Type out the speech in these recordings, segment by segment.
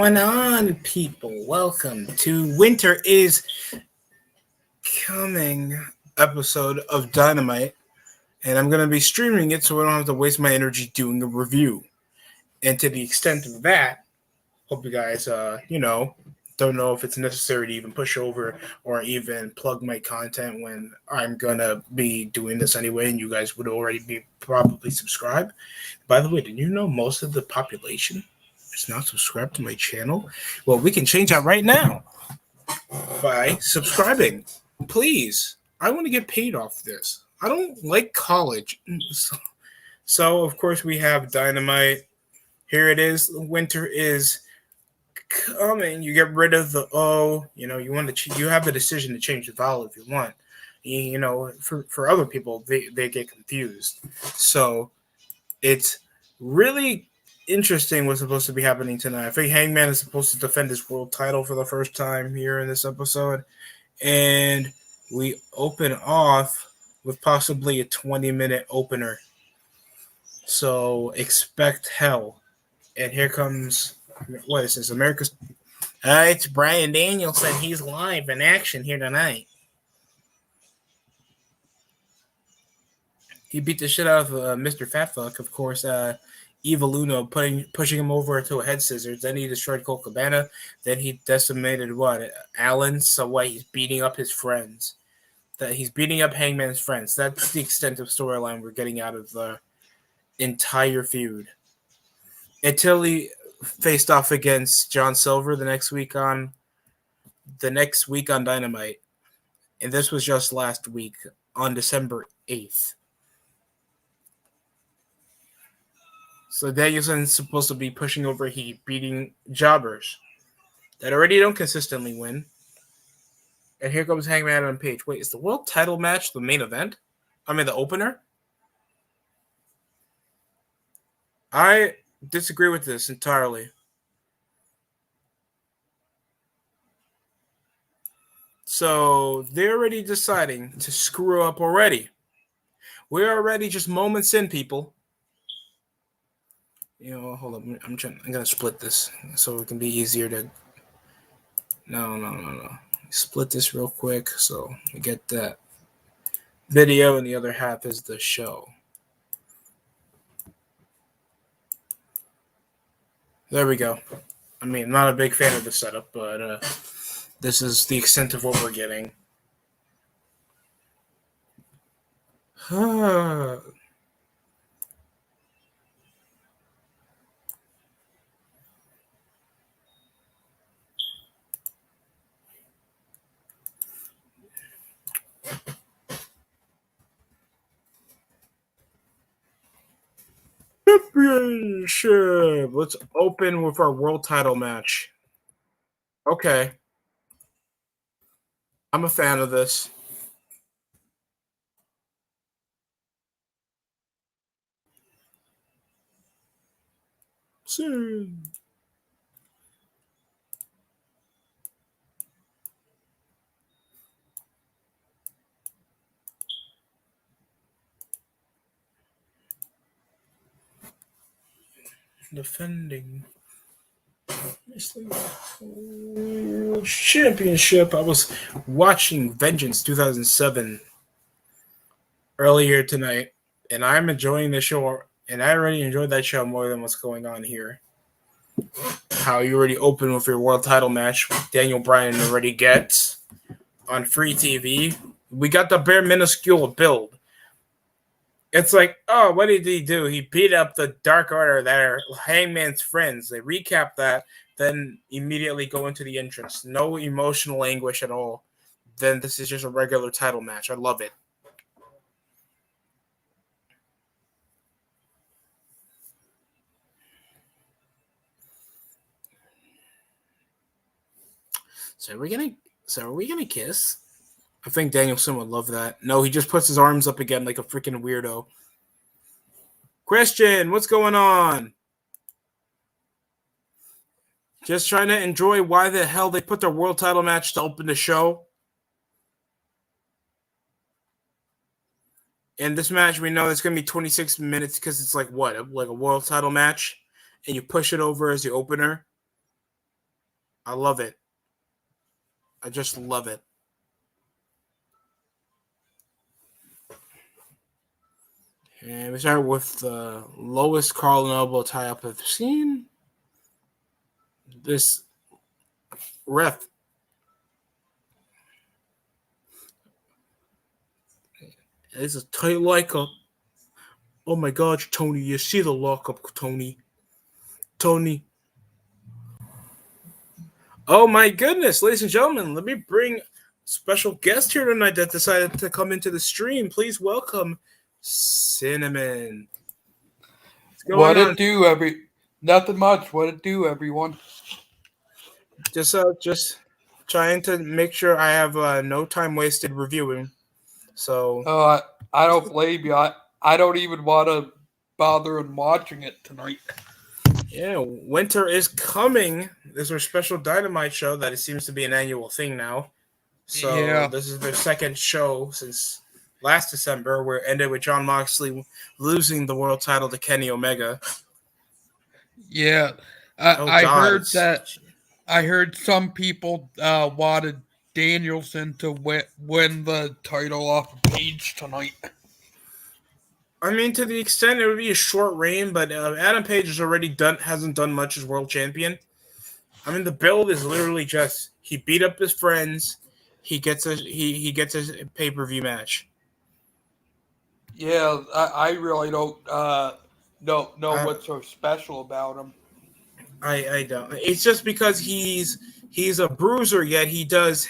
going on, people? Welcome to Winter is Coming episode of Dynamite, and I'm going to be streaming it so I don't have to waste my energy doing a review. And to the extent of that, hope you guys, don't know if it's necessary to even push over or even plug my content when I'm going to be doing this anyway, and you guys would already be probably subscribed. By the way, did you know most of the population is not subscribed to my channel? Well, we can change that right now by subscribing. Please. I want to get paid off this. I don't like college. So of course, we have Dynamite. Here it is. Winter is coming. You get rid of the O. You have the decision to change the vowel if you want. For other people, they get confused. So it's really interesting what's supposed to be happening tonight. I think Hangman is supposed to defend his world title for the first time here in this episode. And we open off with possibly a 20-minute opener. So expect hell. And here comes, what is this, America's... it's Bryan Danielson. He's live in action here tonight. He beat the shit out of Mr. Fatfuck, of course. Evil Uno pushing him over to a head scissors. Then he destroyed Colt Cabana. Then he decimated Allen. So he's beating up his friends. He's beating up Hangman's friends. That's the extent of storyline we're getting out of the entire feud. Until he faced off against John Silver the next week on Dynamite. And this was just last week on December 8th. So Danielson's supposed to be pushing over Heat, beating jobbers that already don't consistently win. And here comes Hangman on Page. Wait, is the world title match the main event? The opener? I disagree with this entirely. So they're already deciding to screw up already. We're already just moments in, people. Hold up. I'm gonna split this so it can be easier to. No. Split this real quick so we get that video, and the other half is the show. There we go. I'm not a big fan of the setup, but this is the extent of what we're getting. Championship. Let's open with our world title match. Okay. I'm a fan of this. Soon. Defending championship. I was watching Vengeance 2007 earlier tonight, and I'm enjoying the show, and I already enjoyed that show more than what's going on here. How you already open with your world title match, Daniel Bryan already gets on free TV. We got the bare minuscule build. It's like, oh, what did he do? He beat up the Dark Order that are Hangman's friends. They recap that, then immediately go into the entrance. No emotional anguish at all. Then this is just a regular title match. I love it. So are we gonna kiss? I think Danielson would love that. No, he just puts his arms up again like a freaking weirdo. Christian, what's going on? Just trying to enjoy why the hell they put their world title match to open the show. And this match, we know it's going to be 26 minutes because it's like a world title match. And you push it over as the opener. I love it. I just love it. And we start with the lowest Carl and elbow tie-up I've seen. This ref. It's a tight lockup. Oh my gosh, Tony, you see the lockup, Tony. Tony. Oh my goodness, ladies and gentlemen, let me bring a special guest here tonight that decided to come into the stream. Please welcome Cinnamon. What it do, nothing much. What it do, everyone? Just trying to make sure I have no time wasted reviewing. So I don't blame you. I don't even want to bother in watching it tonight. Yeah, winter is coming. There's our special Dynamite show that it seems to be an annual thing now. So yeah. This is their second show since last December, where it ended with Jon Moxley losing the world title to Kenny Omega. Yeah, I heard that. I heard some people wanted Danielson to win the title off of Page tonight. I mean, to the extent it would be a short reign, but Adam Page hasn't done much as world champion. I mean, the build is literally just he beat up his friends, he gets a pay-per-view match. Yeah, I really don't know what's so special about him. I don't. It's just because he's a bruiser, yet he does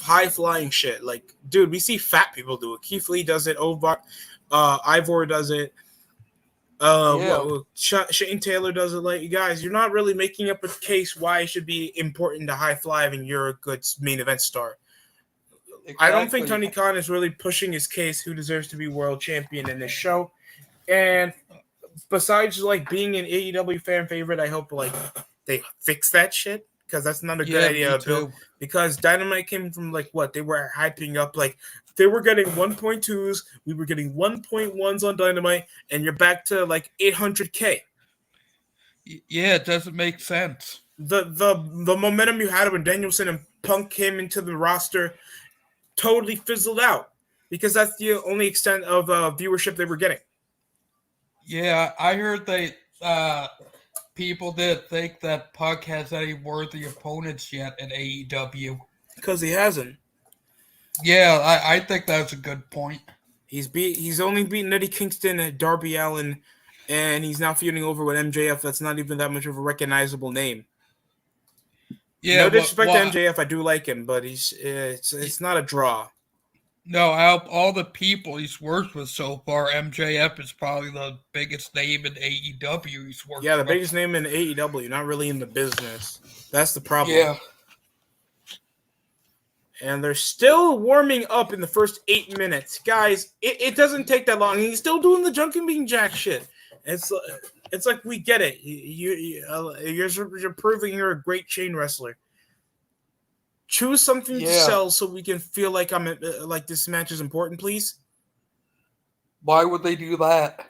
high flying shit. Like, dude, we see fat people do it. Keith Lee does it. Ivor does it. Shane Taylor does it. Like, you guys, you're not really making up a case why it should be important to high fly when you're a good main event star. Exactly. I don't think Tony Khan is really pushing his case who deserves to be world champion in this show. And besides, like, being an AEW fan favorite, I hope, like, they fix that shit, because that's not a good idea to build. Because Dynamite came from, like, what? They were hyping up, like, they were getting 1.2s, we were getting 1.1s on Dynamite, and you're back to, like, 800K. Yeah, it doesn't make sense. The momentum you had when Danielson and Punk came into the roster totally fizzled out, because that's the only extent of viewership they were getting. Yeah, I heard people didn't think that Punk has any worthy opponents yet in AEW. Because he hasn't. Yeah, I think that's a good point. He's only beaten Eddie Kingston and Darby Allin, and he's now feuding over with MJF. That's not even that much of a recognizable name. Yeah, no disrespect to MJF, I do like him, but it's not a draw. No, out of all the people he's worked with so far, MJF is probably the biggest name in AEW he's worked with. Yeah, the biggest name in AEW, not really in the business. That's the problem. Yeah. And they're still warming up in the first 8 minutes. Guys, it doesn't take that long. He's still doing the Junkin' Bean Jack shit. It's like, we get it. You're proving you're a great chain wrestler. Choose something to sell so we can feel like like this match is important, please. Why would they do that?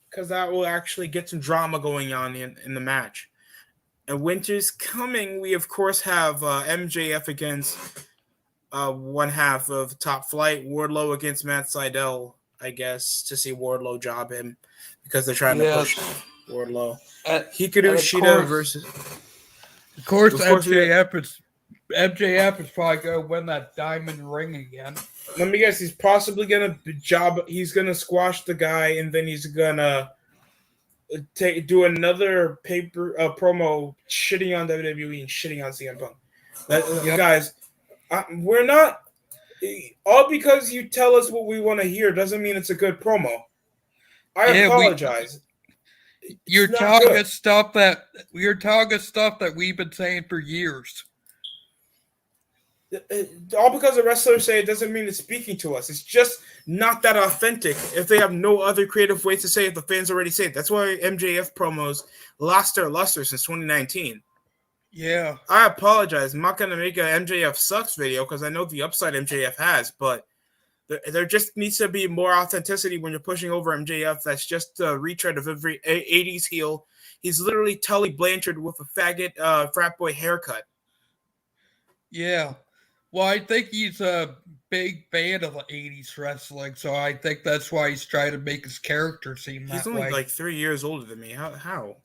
Because that will actually get some drama going on in the match. And winter's coming. We, of course, have MJF against one half of Top Flight. Wardlow against Matt Sydal, I guess, to see Wardlow job him, because they're trying to push Wardlow. Hikaru Shida versus... Of course, MJF is probably going to win that diamond ring again. Let me guess, he's possibly going to squash the guy, and then he's going to do another promo shitting on WWE and shitting on CM Punk. Guys, we're not... All because you tell us what we want to hear doesn't mean it's a good promo. I apologize. You're talking stuff that we've been saying for years. All because the wrestlers say it doesn't mean it's speaking to us. It's just not that authentic if they have no other creative ways to say it. The fans already say it. That's why MJF promos lost their luster since 2019. Yeah. I apologize. I'm not going to make a MJF sucks video because I know the upside MJF has, but there just needs to be more authenticity when you're pushing over MJF. That's just a retread of every 80s heel. He's literally Tully Blanchard with a faggot frat boy haircut. Yeah. Well, I think he's a big fan of the 80s wrestling, so I think that's why he's trying to make his character seem that way. He's only like 3 years older than me. How?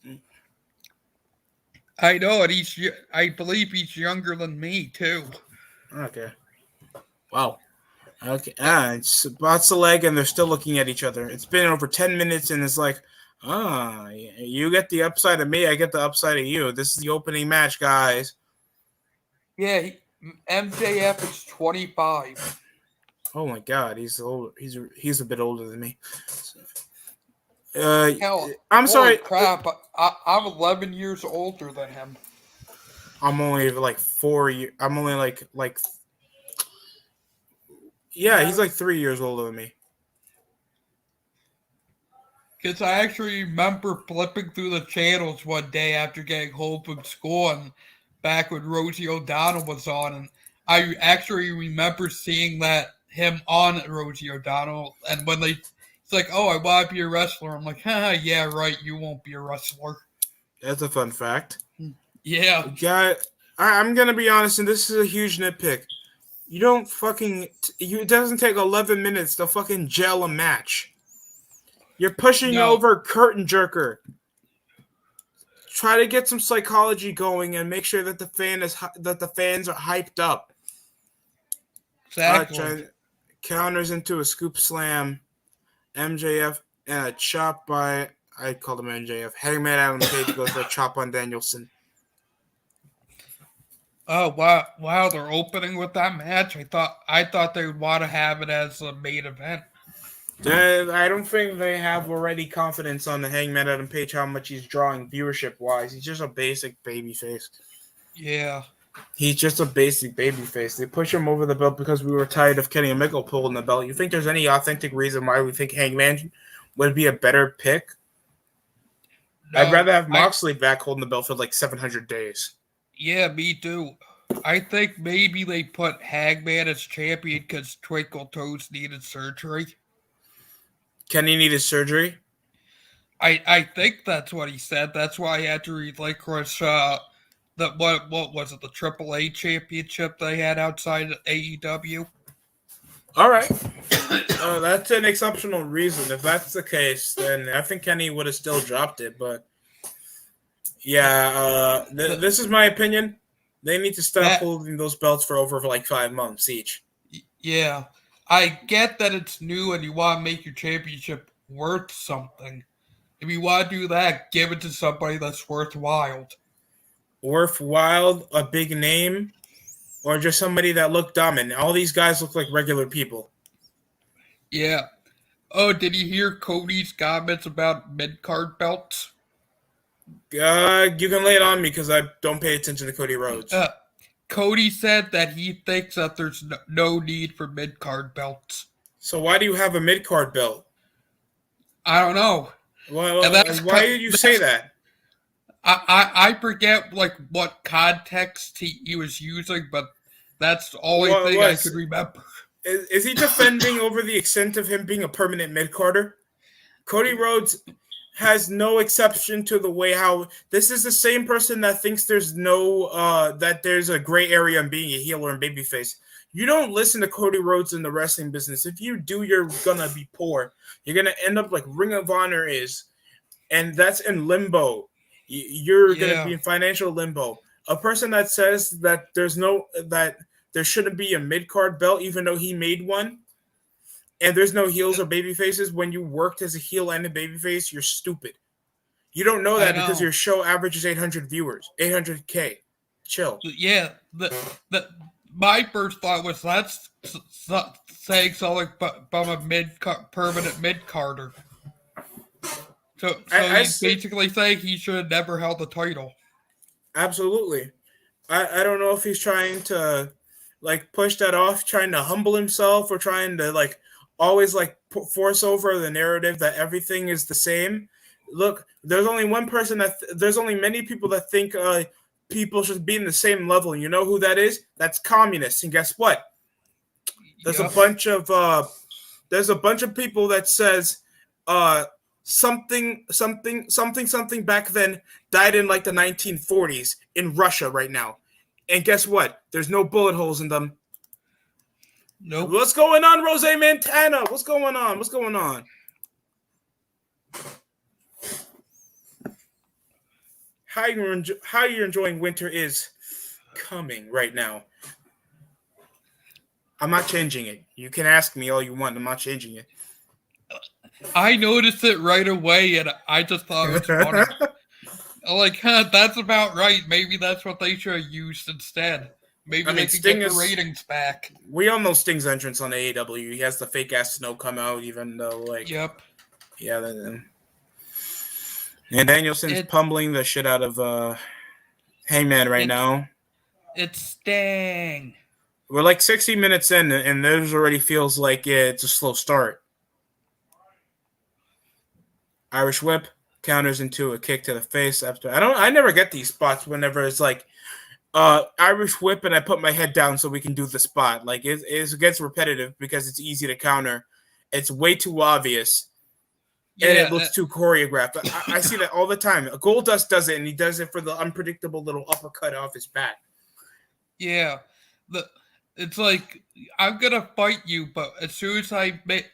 I know, and I believe he's younger than me, too. Okay. Wow. Okay. It's spots the leg, and they're still looking at each other. It's been over 10 minutes, and it's like, you get the upside of me, I get the upside of you. This is the opening match, guys. Yeah, MJF is 25. Oh my God, he's old. He's a bit older than me. Hell, I'm sorry. Crap! I'm 11 years older than him. I'm only like 4 years. I'm only like. Yeah, he's like 3 years older than me. Because I actually remember flipping through the channels one day after getting home from school, and back when Rosie O'Donnell was on, and I actually remember seeing him on Rosie O'Donnell, and when it's like, oh, I want to be a wrestler. I'm like, yeah, right, you won't be a wrestler. That's a fun fact. Yeah. I'm going to be honest, and this is a huge nitpick. You don't fucking... it doesn't take 11 minutes to fucking gel a match. You're pushing over curtain jerker. Try to get some psychology going and make sure that the fans are hyped up. Exactly. Counters into a scoop slam. MJF and a chop by... I called him MJF. Hangman Adam Page goes for a chop on Danielson. Oh wow! They're opening with that match. I thought they would want to have it as a main event. I don't think they have already confidence on the Hangman Adam Page how much he's drawing viewership wise. He's just a basic babyface. Yeah. He's just a basic babyface. They push him over the belt because we were tired of Kenny Omega pulling the belt. You think there's any authentic reason why we think Hangman would be a better pick? No, I'd rather have Moxley back holding the belt for like 700 days. Yeah, me too. I think maybe they put Hangman as champion because Twinkle Toes needed surgery. Kenny needed surgery? I think that's what he said. That's why he had to relinquish what was it, the AAA championship they had outside of AEW. All right. That's an exceptional reason. If that's the case, then I think Kenny would have still dropped it. But yeah, this is my opinion. They need to stop holding those belts for like 5 months each. Yeah. I get that it's new and you want to make your championship worth something. If you want to do that, give it to somebody that's worthwhile. Worthwhile, a big name, or just somebody that looked dumb. And all these guys look like regular people. Yeah. Oh, did you hear Cody's comments about mid-card belts? You can lay it on me because I don't pay attention to Cody Rhodes. Cody said that he thinks that there's no need for mid-card belts. So why do you have a mid-card belt? I don't know. Well, why did you say that? I forget like what context he was using, but that's the only thing I could remember. Is he defending over the extent of him being a permanent mid-carder? Cody Rhodes has no exception to the way how this is the same person that thinks there's that there's a gray area in being a heel or a babyface. You don't listen to Cody Rhodes in the wrestling business. If you do, you're gonna be poor. You're gonna end up like Ring of Honor is, and that's in limbo. You're gonna be in financial limbo. A person that says that there shouldn't be a mid-card belt, even though he made one, and there's no heels or babyfaces. When you worked as a heel and a babyface, you're stupid. You don't know that because your show averages 800 viewers, 800K. Chill. Yeah, my first thought was that's saying something from a permanent mid-carder. So he's basically saying he should have never held the title. Absolutely. I don't know if he's trying to like push that off, trying to humble himself, or trying to like always like force over the narrative that everything is the same. Look, there's only one person there's only many people that think people should be in the same level. You know who that is? That's communists. And guess what? There's a bunch of people that says something back then died in like the 1940s in Russia right now. And guess what? There's no bullet holes in them. Nope. What's going on, Rose Montana? What's going on? What's going on? How you're enjoying winter is coming right now. I'm not changing it. You can ask me all you want. I'm not changing it. I noticed it right away, and I just thought it was funny. Like, that's about right. Maybe that's what they should have used instead. Maybe they could get the ratings back. We all know Sting's entrance on AEW. He has the fake ass snow come out, even though, like, yep, yeah. And Danielson's pummeling the shit out of Hangman right now. It's Sting. We're like 60 minutes in, and this already feels like it's a slow start. Irish whip counters into a kick to the face after. I never get these spots whenever it's like Irish whip and I put my head down so we can do the spot. Like it gets repetitive because it's easy to counter. It's way too obvious. Yeah, and it looks too choreographed. I see that all the time. Goldust does it, and he does it for the unpredictable little uppercut off his back. Yeah. It's like, I'm going to fight you, but as soon as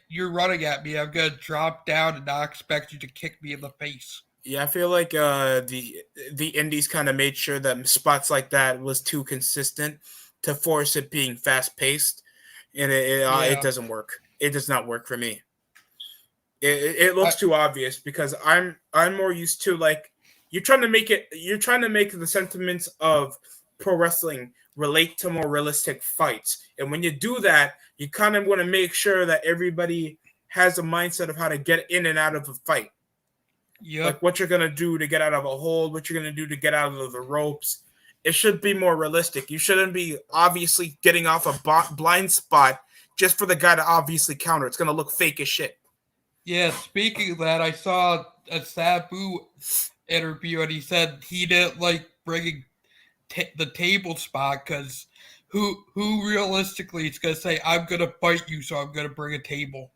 you're running at me, I'm going to drop down and not expect you to kick me in the face. Yeah, I feel like the indies kind of made sure that spots like that was too consistent to force it being fast-paced, and it doesn't work. It does not work for me. It looks too obvious because I'm more used to, like, you're trying to make the sentiments of pro wrestling relate to more realistic fights. And when you do that, you kind of want to make sure that everybody has a mindset of how to get in and out of a fight. Yep. Like what you're going to do to get out of a hold, what you're going to do to get out of the ropes. It should be more realistic. You shouldn't be obviously getting off a blind spot just for the guy to obviously counter. It's going to look fake as shit. Yeah, speaking of that, I saw a Sabu interview and he said he didn't like bringing the table spot because who realistically is going to say, I'm going to fight you, so I'm going to bring a table?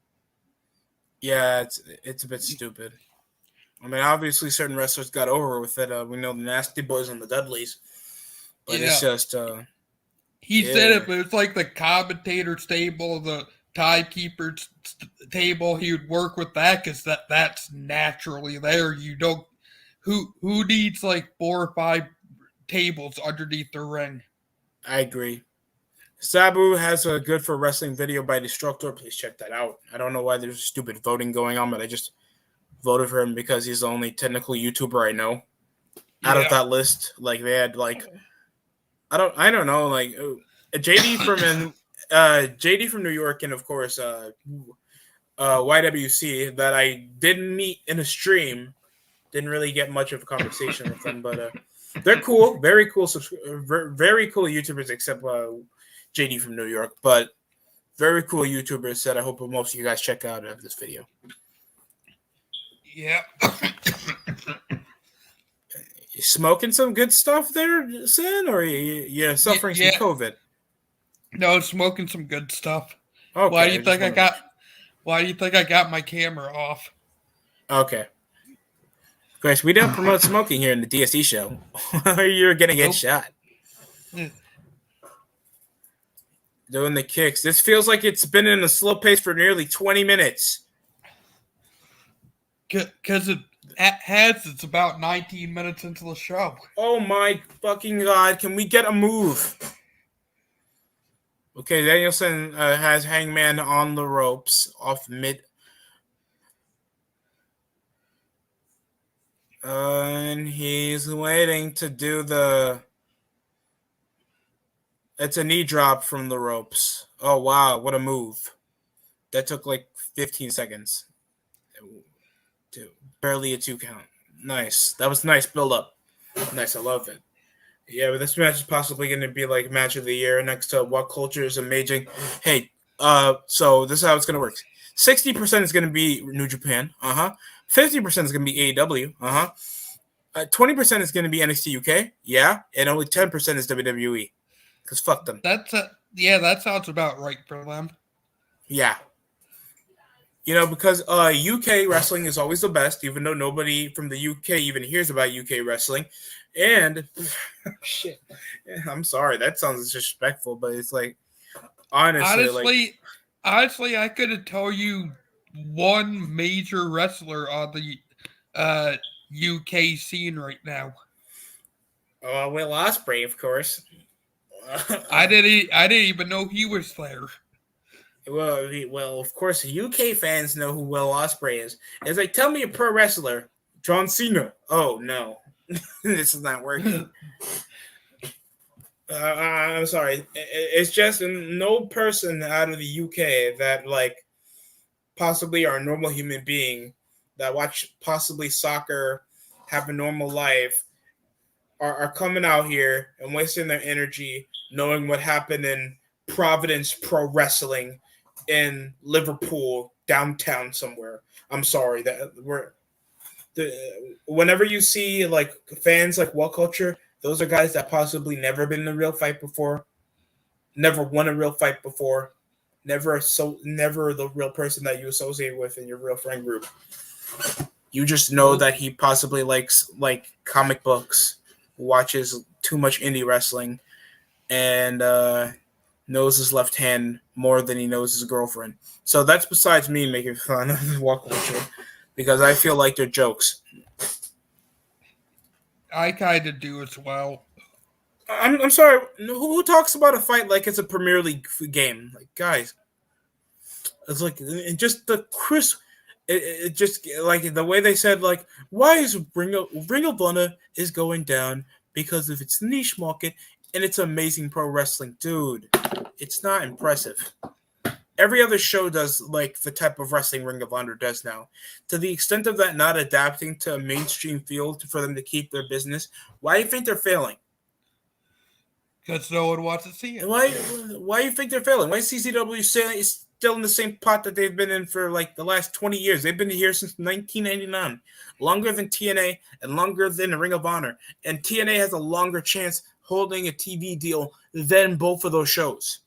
Yeah, it's a bit stupid. I mean, obviously certain wrestlers got over with it. We know the Nasty Boys and the Dudleys. But it's just... he said it, but it's like the commentator's table, the timekeeper's table. He would work with that because that's naturally there. You don't... Who needs like 4 or 5 tables underneath the ring? I agree. Sabu has a Good for Wrestling video by Destructor. Please check that out. I don't know why there's stupid voting going on, but I just voted for him because he's the only technical YouTuber I know out of that list. Like they had like I don't know, like JD from New York, and of course YWC that I didn't meet in a stream. Didn't really get much of a conversation with them, but they're cool, very cool YouTubers, except JD from New York, but very cool YouTubers that I hope most of you guys check out of this video. Yeah. You smoking some good stuff there, Sin, or you're suffering from COVID? No, smoking some good stuff. Okay. Why do you think I got my camera off? Okay. Of course, we don't promote smoking here in the DSE show. You're gonna get shot. Doing the kicks. This feels like it's been in a slow pace for nearly 20 minutes. Because it's about 19 minutes into the show. Oh my fucking God. Can we get a move? Okay, Danielson has Hangman on the ropes off mid. And he's waiting to do the... It's a knee drop from the ropes. Oh, wow. What a move. That took like 15 seconds. Barely a 2 count. Nice. That was nice build up. Nice. I love it. Yeah, but this match is possibly going to be like match of the year next to What Culture is Amazing. Hey, so this is how it's going to work. 60% is going to be New Japan. 50% is going to be AEW. 20% is going to be NXT UK. Yeah. And only 10% is WWE. Because fuck them. That sounds about right for them. Yeah. Because UK wrestling is always the best, even though nobody from the UK even hears about UK wrestling. And shit, I'm sorry, that sounds disrespectful, but it's like honestly, Honestly, I couldn't tell you one major wrestler on the UK scene right now. Will Ospreay, of course. I didn't even know he was there. Well, of course, UK fans know who Will Ospreay is. It's like, tell me a pro wrestler, John Cena. Oh no, this is not working. I'm sorry. It's just no person out of the UK that like possibly are a normal human being that watch possibly soccer, have a normal life, are coming out here and wasting their energy knowing what happened in Providence Pro Wrestling in Liverpool downtown somewhere. I'm sorry that whenever you see like fans like What Culture, those are guys that possibly never been in a real fight before, never won a real fight before, never the real person that you associate with in your real friend group. You just know that he possibly likes like comic books, watches too much indie wrestling, and knows his left hand more than he knows his girlfriend. So that's besides me making fun of Walk Culture because I feel like they're jokes. I kind of do as well. I'm sorry. Who talks about a fight like it's a Premier League game? Like, guys, it's like just the crisp. It just like the way they said like, why is Ring of Honor is going down because of its niche market and it's amazing pro wrestling, dude. It's not impressive. Every other show does like the type of wrestling Ring of Honor does now. To the extent of that not adapting to a mainstream field for them to keep their business, why do you think they're failing? Because no one wants to see it. Why do you think they're failing? Why is CCW still in the same pot that they've been in for like the last 20 years? They've been here since 1999, longer than TNA and longer than Ring of Honor. And TNA has a longer chance holding a TV deal than both of those shows.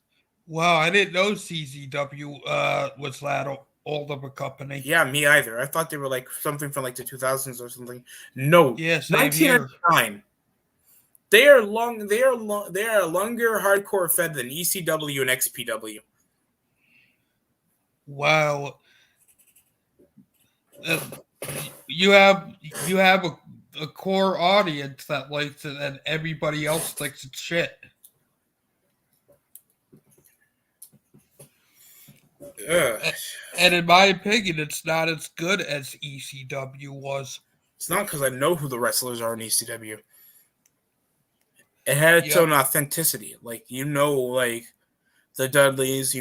Wow, I didn't know CZW was that old of a company. Yeah, me either. I thought they were like something from like the 2000s or something. No, yeah, same here. 1999. They are a longer hardcore fed than ECW and XPW. Wow. You have a core audience that likes it and everybody else thinks it's shit. And in my opinion, it's not as good as ECW was. It's not because I know who the wrestlers are in ECW. It had its own authenticity. Like, like the Dudleys,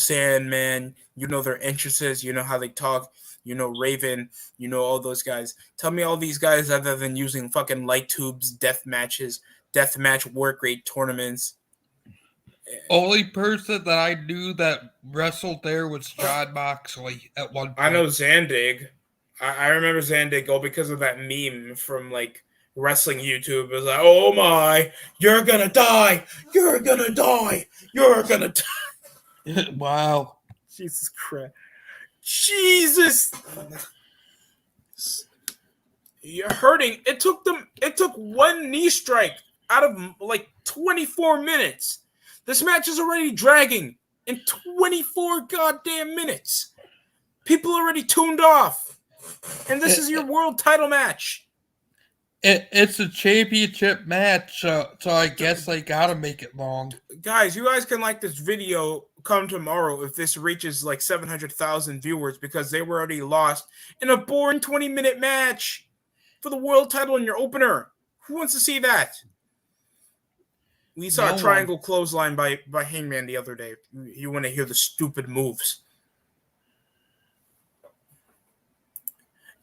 Sandman, their interests, how they talk, Raven, all those guys. Tell me all these guys other than using fucking light tubes, death match work rate tournaments. Only person that I knew that wrestled there was Jon Moxley at one point. I know Zandig. I remember Zandig because of that meme from like wrestling YouTube. It was like, oh my, you're gonna die, you're gonna die, you're gonna die. Wow. Jesus Christ. Jesus. You're hurting. It took one knee strike out of like 24 minutes. This match is already dragging in 24 goddamn minutes. People already tuned off. And this is your world title match. It's a championship match, so I guess they gotta make it long. Guys, you guys can like this video come tomorrow if this reaches like 700,000 viewers because they were already lost in a boring 20-minute match for the world title in your opener. Who wants to see that? We saw a triangle clothesline by Hangman the other day. You want to hear the stupid moves.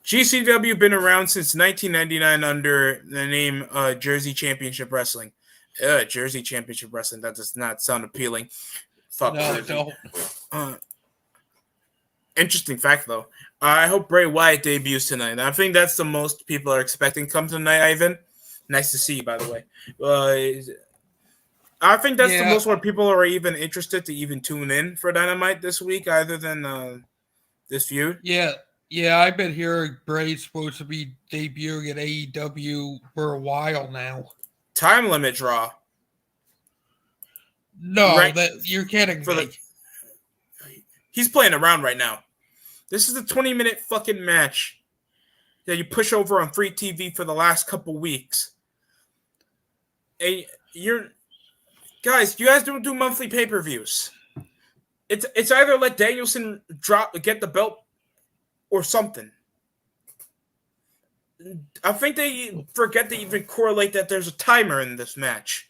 GCW been around since 1999 under the name Jersey Championship Wrestling. Jersey Championship Wrestling. That does not sound appealing. Fuck no. Interesting fact, though. I hope Bray Wyatt debuts tonight. I think that's the most people are expecting come tonight, Ivan. Nice to see you, by the way. I think that's the most where people are even interested to even tune in for Dynamite this week, other than This feud? Yeah, I've been hearing Bray's supposed to be debuting at AEW for a while now. Time limit draw. No, Right you're kidding for me. he's playing around right now. This is a 20-minute fucking match that you push over on free TV for the last couple weeks. And you guys don't do monthly pay-per-views. It's either let Danielson get the belt or something. I think they forget to even correlate that there's a timer in this match.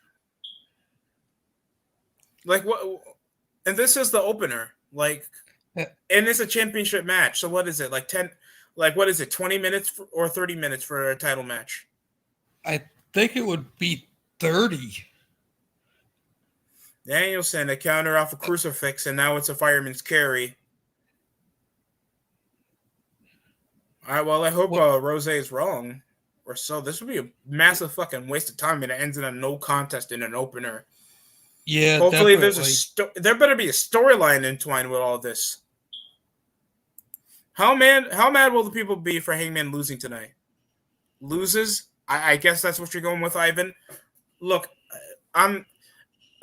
Like what? And this is the opener. Like, and it's a championship match. So what is it? Like 10? Like what is it? 20 minutes or 30 minutes for a title match? I think it would be 30. Danielson, a counter off a crucifix, and now it's a fireman's carry. All right, well, I hope Rose is wrong. Or so. This would be a massive fucking waste of time, and it ends in a no contest in an opener. Yeah, hopefully definitely. there better be a storyline entwined with all this. How mad will the people be for Hangman losing tonight? Loses? I guess that's what you're going with, Ivan. Look,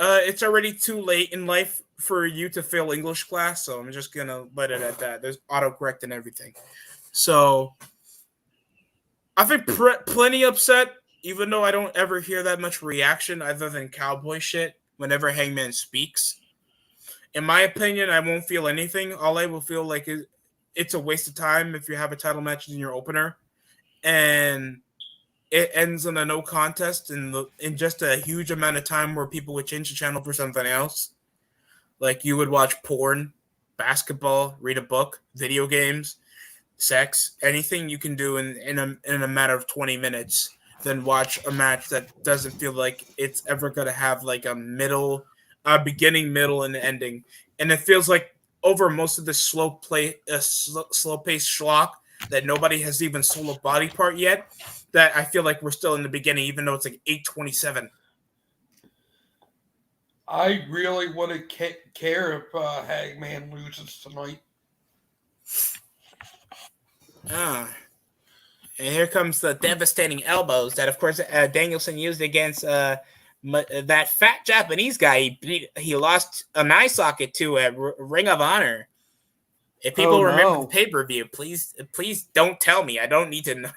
it's already too late in life for you to fail English class, so I'm just gonna let it at that. There's autocorrect and everything. So I think plenty upset, even though I don't ever hear that much reaction other than cowboy shit whenever Hangman speaks. In my opinion, I won't feel anything. All I will feel like is it's a waste of time if you have a title match in your opener and it ends in a no contest in just a huge amount of time where people would change the channel for something else. Like you would watch porn, basketball, read a book, video games, sex, anything you can do in a matter of 20 minutes, then watch a match that doesn't feel like it's ever going to have like a beginning, middle, and ending. And it feels like over most of this slow paced schlock that nobody has even sold a body part yet, that I feel like we're still in the beginning, even though it's like 8:27. I really wouldn't care if Hangman loses tonight. And here comes the devastating elbows that, of course, Danielson used against that fat Japanese guy. He lost an eye socket to a Ring of Honor. If people remember the pay-per-view, please don't tell me. I don't need to know.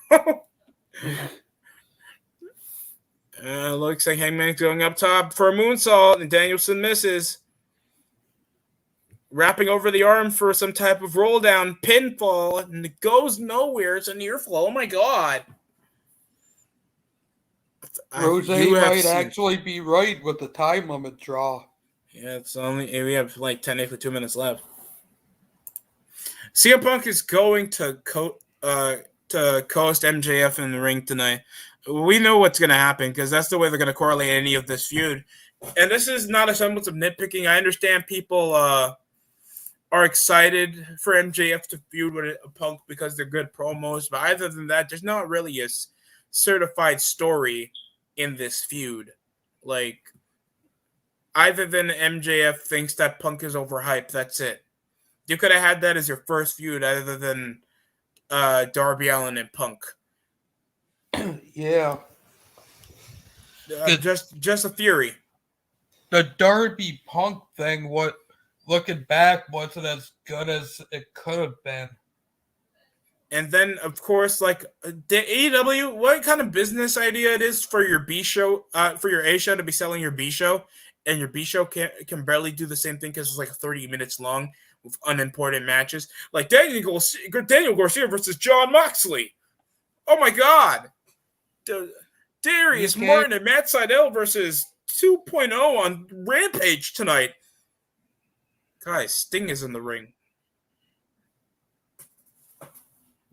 Looks like Hangman's going up top for a moonsault, and Danielson misses. Wrapping over the arm for some type of roll down pinfall, and it goes nowhere. It's a near fall. Oh my god. Rose might actually be right with the time limit draw. Yeah, we have like 2 minutes left. CM Punk is going to coast MJF in the ring tonight. We know what's going to happen because that's the way they're going to correlate any of this feud. And this is not a semblance of nitpicking. I understand people are excited for MJF to feud with a Punk because they're good promos. But other than that, there's not really a certified story in this feud. Like, other than MJF thinks that Punk is overhyped, that's it. You could have had that as your first feud other than Darby Allin and Punk. Yeah. Just a theory. The Darby Punk thing, looking back, wasn't as good as it could have been. And then, of course, like the AEW, what kind of business idea it is for your B show, for your A show to be selling your B show, and your B show can barely do the same thing because it's like 30 minutes long with unimportant matches, like Daniel Garcia versus Jon Moxley. Oh my God, Darius Martin and Matt Sydal versus 2.0 on Rampage tonight. Guys, Sting is in the ring.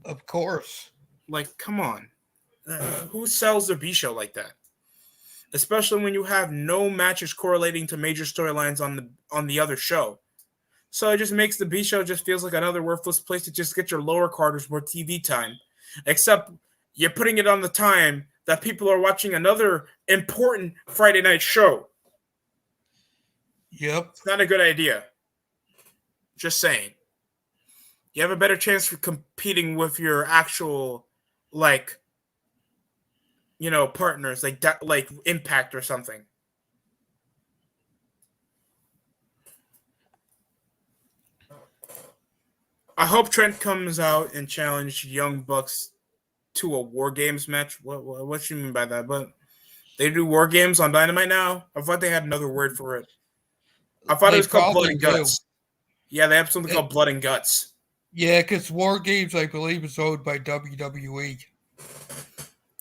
Of course. Like, come on. Who sells their B show like that? Especially when you have no matches correlating to major storylines on the other show. So it just makes the B show just feels like another worthless place to just get your lower carders more TV time. Except you're putting it on the time that people are watching another important Friday night show. Yep. It's not a good idea. Just saying. You have a better chance for competing with your actual, like, partners, like that, like Impact or something. I hope Trent comes out and challenge Young Bucks to a War Games match. What you mean by that? But they do War Games on Dynamite now. I thought they had another word for it. I thought it They was called Blood probably and do. Guts. Yeah, they have something It, called Blood and Guts. yeah, because War Games, I believe, is owned by WWE.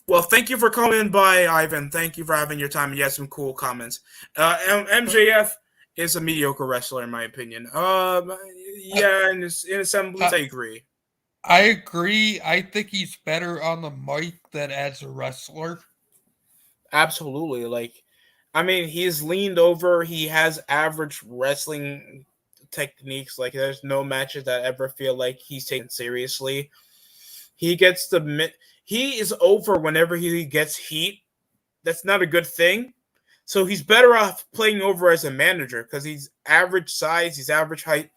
Well, thank you for coming by, Ivan. Thank you for having your time. You had some cool comments. MJF is a mediocre wrestler, in my opinion. I, Yeah, in assemblies, I I, agree. I agree. I think he's better on the mic than as a wrestler. Absolutely. Like, I mean, he's leaned over. He has average wrestling techniques. Like, there's no matches that ever feel like he's taken seriously. He gets the he is over whenever he gets heat. That's not a good thing. So he's better off playing over as a manager because he's average size, he's average height,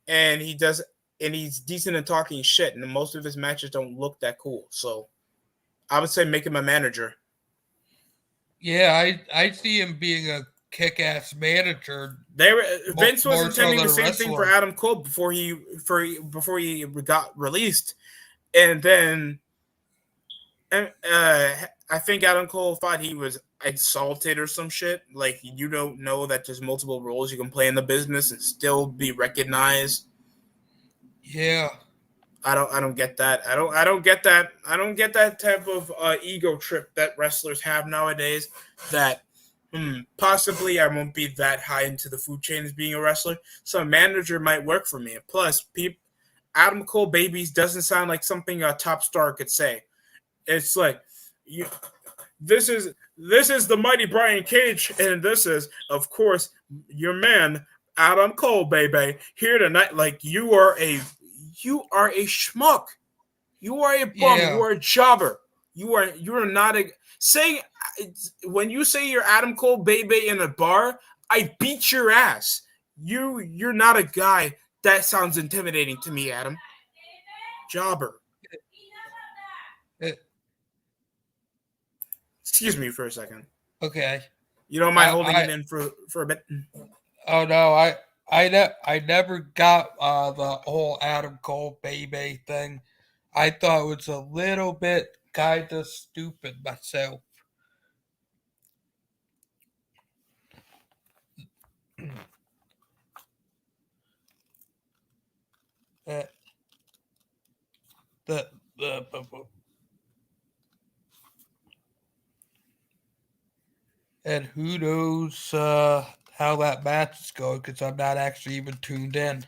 and he's decent at talking shit. And most of his matches don't look that cool. So I would say make him a manager. Yeah, I see him being a kick-ass manager Vince was more so intending than the a same thing for wrestler. Adam Cole before he got released, and then I think Adam Cole thought he was insulted or some shit. Like, you don't know that there's multiple roles you can play in the business and still be recognized. Yeah. I don't get that. I don't get that. I don't get that type of ego trip that wrestlers have nowadays. That possibly I won't be that high into the food chain as being a wrestler, so a manager might work for me. Plus, Adam Cole babies doesn't sound like something a top star could say. It's like, you, this is the mighty Brian Cage, and this is, of course, your man Adam Cole, baby, here tonight. Like, you are a schmuck. You are a bum. You Yeah. are a jobber. You are not a saying when you say you're Adam Cole, baby, in a bar. I beat your ass. You're not a guy. That sounds intimidating to me, Adam. Jobber. It, Excuse me for a second. okay. You don't mind holding I it in for a bit? oh no, I never got the whole Adam Cole baby thing. I thought it was a little bit kind of stupid myself. Uh, the the and who knows how that match is going because I'm not actually even tuned in.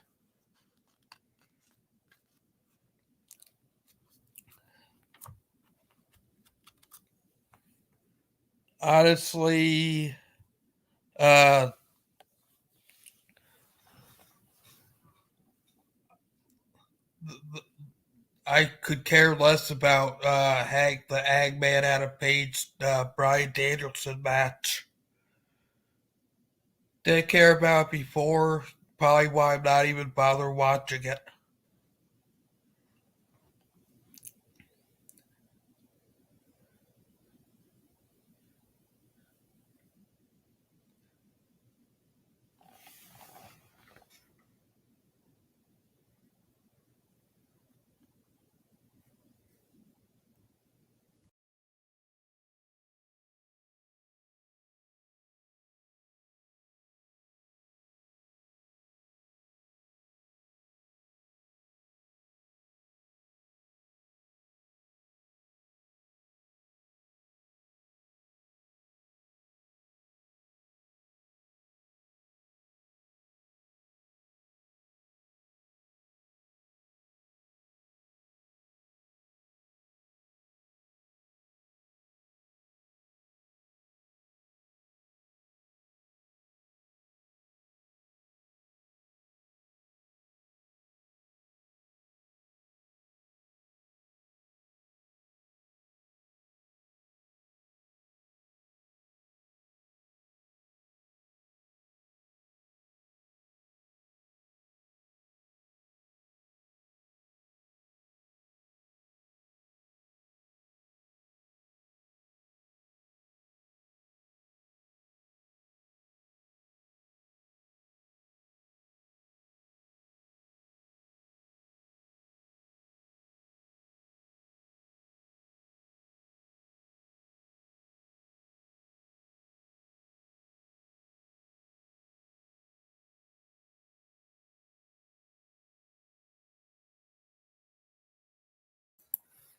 Honestly, uh, I could care less about the Hangman Adam Page Brian Danielson match. Didn't care about it before. Probably why I'm not even bother watching it.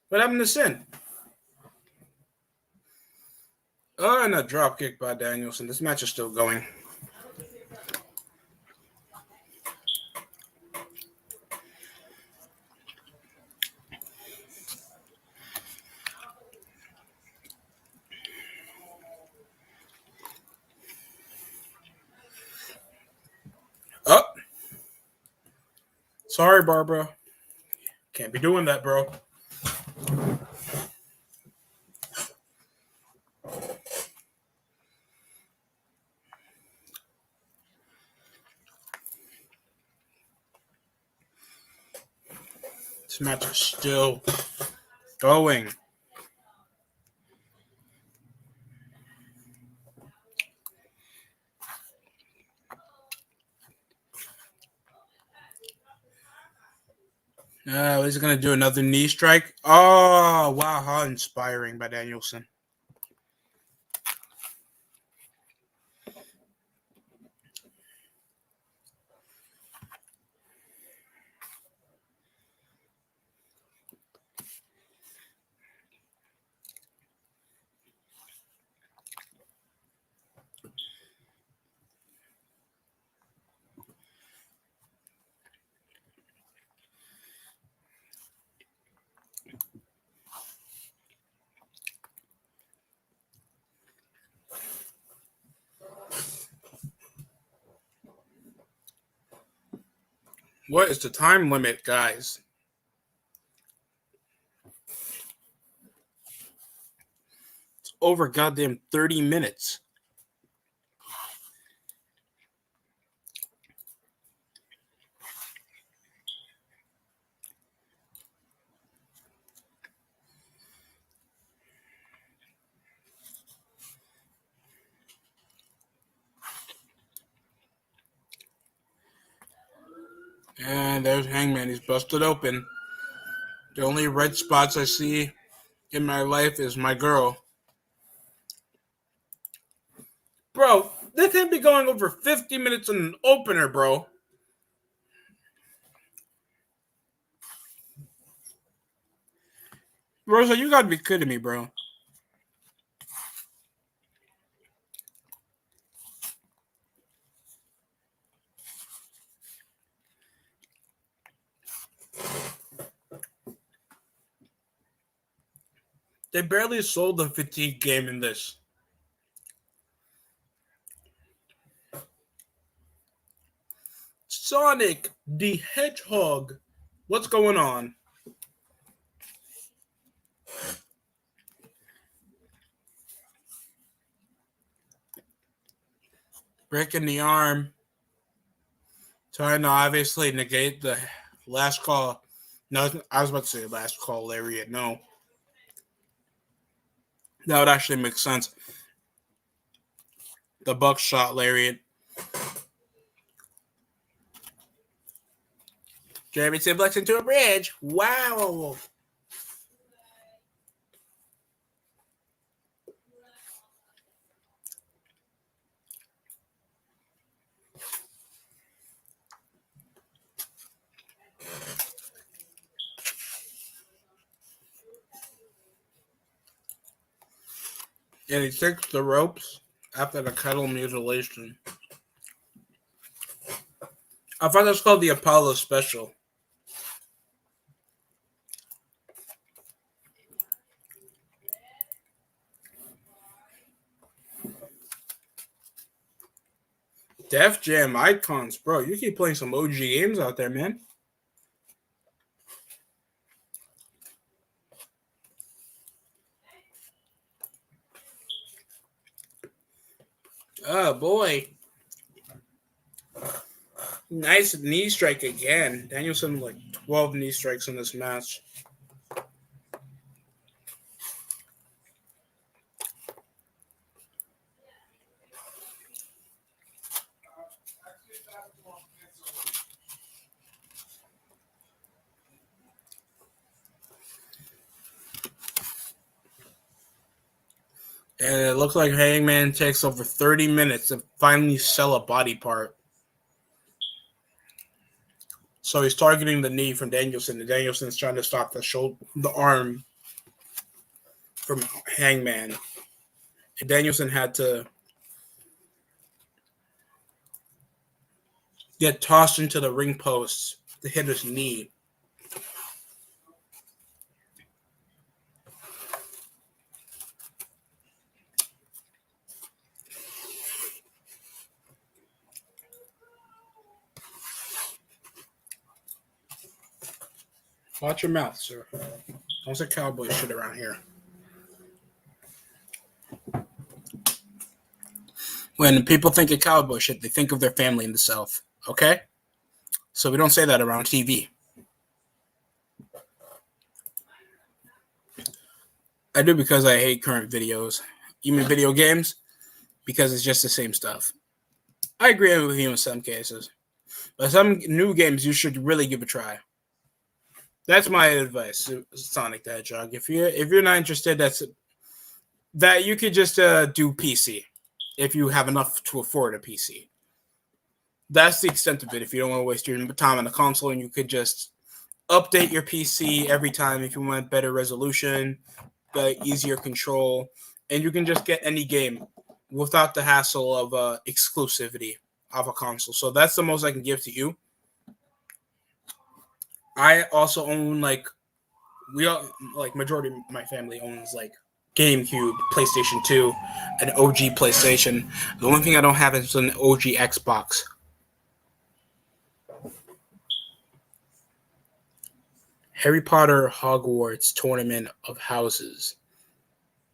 What happened to Sin? Oh, and a drop kick by Danielson. This match is still going. Oh, sorry, Barbara. Can't be doing that, bro. This match is still going. He's going to do another knee strike. Oh, wow. How inspiring by Danielson. What is the time limit, guys? It's over goddamn 30 minutes. And there's Hangman. He's busted open. The only red spots I see in my life is my girl. Bro, they can't be going over 50 minutes in an opener, bro. Rosa, you gotta be kidding me, bro. They barely sold the fatigue game in this. Sonic the Hedgehog. What's going on? Breaking the arm. Trying to obviously negate the last call. No, I was about to say last call lariat. No. That would actually make sense. The buckshot lariat. Jeremy Simplex into a bridge. Wow. And he takes the ropes after the kettle mutilation. I thought that's called the Apollo Special. Def Jam icons, bro. You keep playing some OG games out there, man. Oh, boy. Nice knee strike again. Danielson like 12 knee strikes in this match. And it looks like Hangman takes over 30 minutes to finally sell a body part. So he's targeting the knee from Danielson, and Danielson's trying to stop the arm from Hangman. And Danielson had to get tossed into the ring post to hit his knee. Watch your mouth, sir. Don't say cowboy shit around here. When people think of cowboy shit, they think of their family in the South. Okay? So we don't say that around TV. I do because I hate current videos. You mean video games? Because it's just the same stuff. I agree with you in some cases. But some new games you should really give a try. That's my advice, Sonic the Hedgehog. If you're not interested, that you could just do PC if you have enough to afford a PC. That's the extent of it. If you don't want to waste your time on the console, and you could just update your PC every time if you want better resolution, easier control, and you can just get any game without the hassle of exclusivity of a console. So that's the most I can give to you. I also own majority of my family owns GameCube, PlayStation 2, an OG PlayStation. The only thing I don't have is an OG Xbox. Harry Potter Hogwarts Tournament of Houses.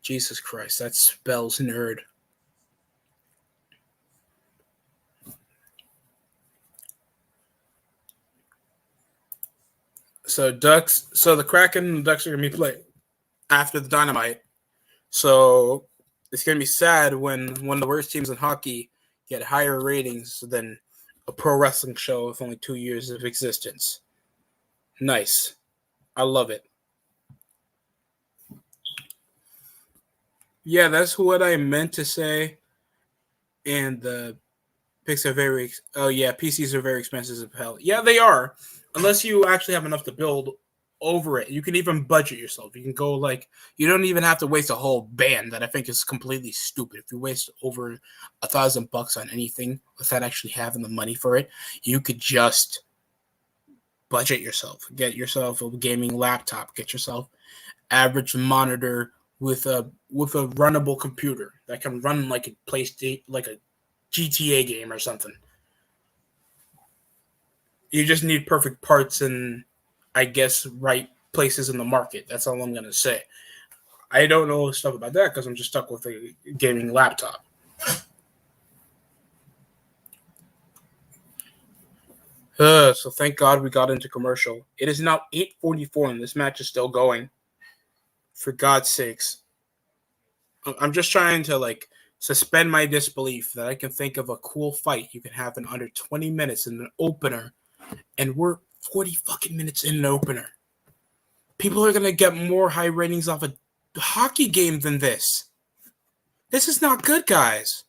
Jesus Christ, that spells nerd. So the Kraken and the Ducks are going to be played after the Dynamite. So it's going to be sad when one of the worst teams in hockey get higher ratings than a pro wrestling show with only 2 years of existence. Nice. I love it. Yeah, that's what I meant to say. And the picks are PCs are very expensive as hell. Yeah, they are. Unless you actually have enough to build over it. You can even budget yourself. You can go you don't even have to waste a whole band, that I think is completely stupid. If you waste over $1,000 on anything without actually having the money for it, you could just budget yourself. Get yourself a gaming laptop. Get yourself average monitor with a runnable computer that can run like a PlayStation, like a GTA game or something. You just need perfect parts and, I guess, right places in the market. That's all I'm going to say. I don't know stuff about that because I'm just stuck with a gaming laptop. So thank God we got into commercial. It is now 8:44 and this match is still going. For God's sakes. I'm just trying to suspend my disbelief that I can think of a cool fight you can have in under 20 minutes in an opener, and we're 40 fucking minutes in an opener. People are going to get more high ratings off a hockey game than this. This is not good, guys.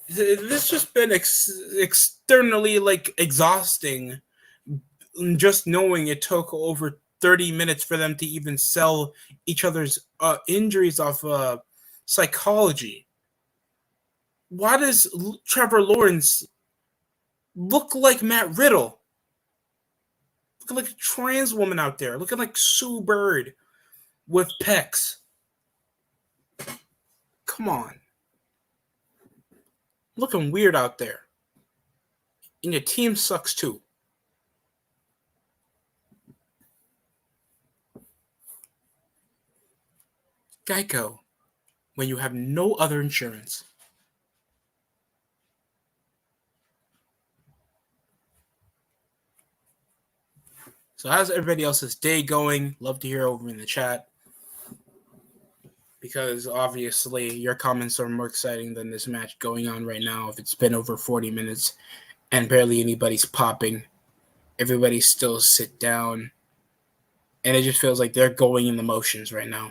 This just been externally exhausting, just knowing it took over 30 minutes for them to even sell each other's injuries off psychology. Why does Trevor Lawrence look like Matt Riddle? Looking like a trans woman out there. Looking like Sue Bird with pecs. Come on. Looking weird out there. And your team sucks too. Geico, when you have no other insurance. So how's everybody else's day going? Love to hear over in the chat. Because obviously your comments are more exciting than this match going on right now. If it's been over 40 minutes and barely anybody's popping, everybody's still sit down. And it just feels like they're going in the motions right now.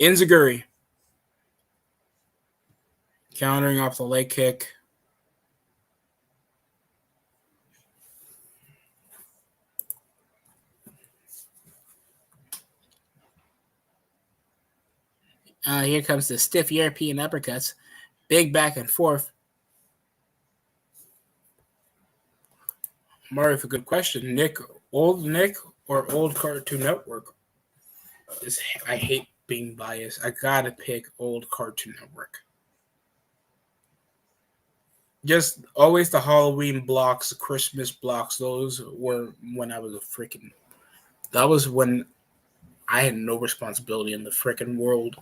Inzaguri countering off the leg kick. Here comes the stiff European uppercuts. Big back and forth. Mario, for a good question. Nick or old Cartoon Network? I hate being biased. I gotta pick old Cartoon Network. Just always the Halloween blocks, the Christmas blocks. Those were when I was a freaking. That was when I had no responsibility in the freaking world,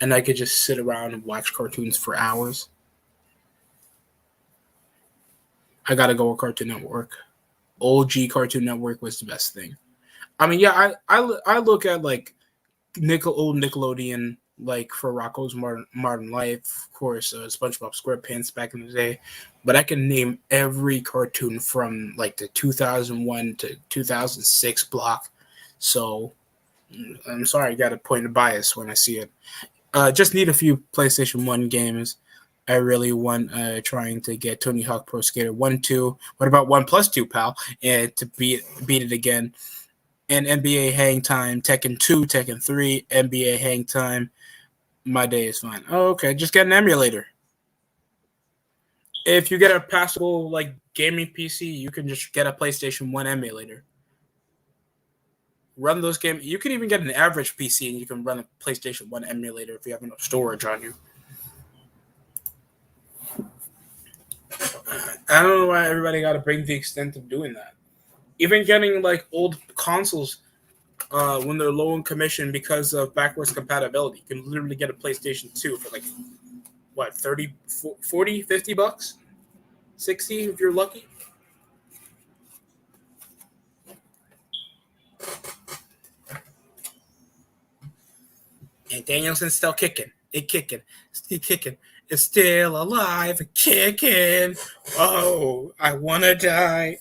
and I could just sit around and watch cartoons for hours. I gotta go with Cartoon Network. OG Cartoon Network was the best thing. I mean, yeah, I look at like old Nickelodeon, like for Rocko's Modern Life, of course, SpongeBob SquarePants back in the day. But I can name every cartoon from like the 2001 to 2006 block. So I'm sorry, I got a point of bias when I see it. Just need a few PlayStation 1 games. I really want trying to get Tony Hawk Pro Skater 1, 2. What about 1 plus 2, pal? And to beat it again. And NBA Hang Time, Tekken 2, Tekken 3, NBA Hang Time. My day is fine. Oh, okay. Just get an emulator. If you get a passable like gaming PC, you can just get a PlayStation 1 emulator. Run those games. You can even get an average PC and you can run a PlayStation 1 emulator if you have enough storage on you. I don't know why everybody got to bring the extent of doing that. Even getting like old consoles when they're low in commission because of backwards compatibility. You can literally get a PlayStation 2 for like, what, 30, 40, 50 bucks? 60 if you're lucky? And Danielson's still kicking. Still kicking. It's still alive and kicking. Oh, I want to die.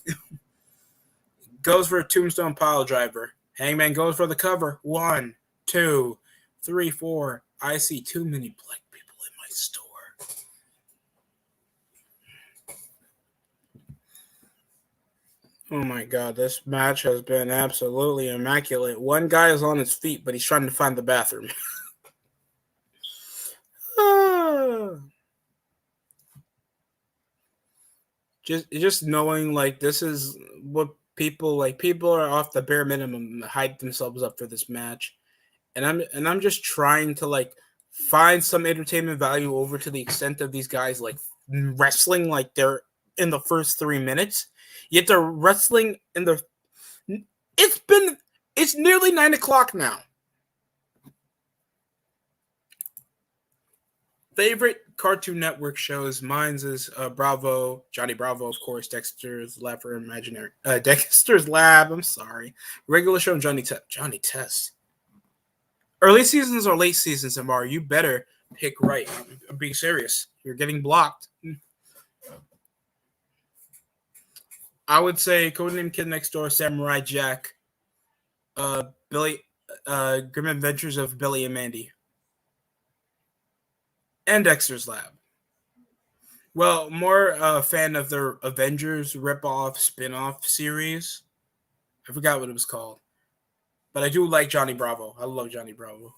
Goes for a tombstone pile driver. Hangman goes for the cover. 1, 2, 3, 4. I see too many black people in my store. Oh my god, this match has been absolutely immaculate. One guy is on his feet, but he's trying to find the bathroom. Just knowing like this is what people are off the bare minimum to hype themselves up for this match. And I'm just trying to like find some entertainment value over to the extent of these guys like wrestling like they're in the first 3 minutes. Yet they're wrestling in the it's nearly 9 o'clock now. Favorite Cartoon Network shows. Mine's is Bravo, Johnny Bravo, of course, Dexter's Lab for Imaginary. Dexter's Lab. I'm sorry. Regular show, Johnny Test. Early seasons or late seasons, Amar. You better pick right. I'm being serious. You're getting blocked. I would say Codename Kid Next Door, Samurai Jack, Billy, Grim Adventures of Billy and Mandy, and Dexter's Lab. Well, more a fan of their Avengers rip-off spin-off series. I forgot what it was called. But I do like Johnny Bravo. I love Johnny Bravo.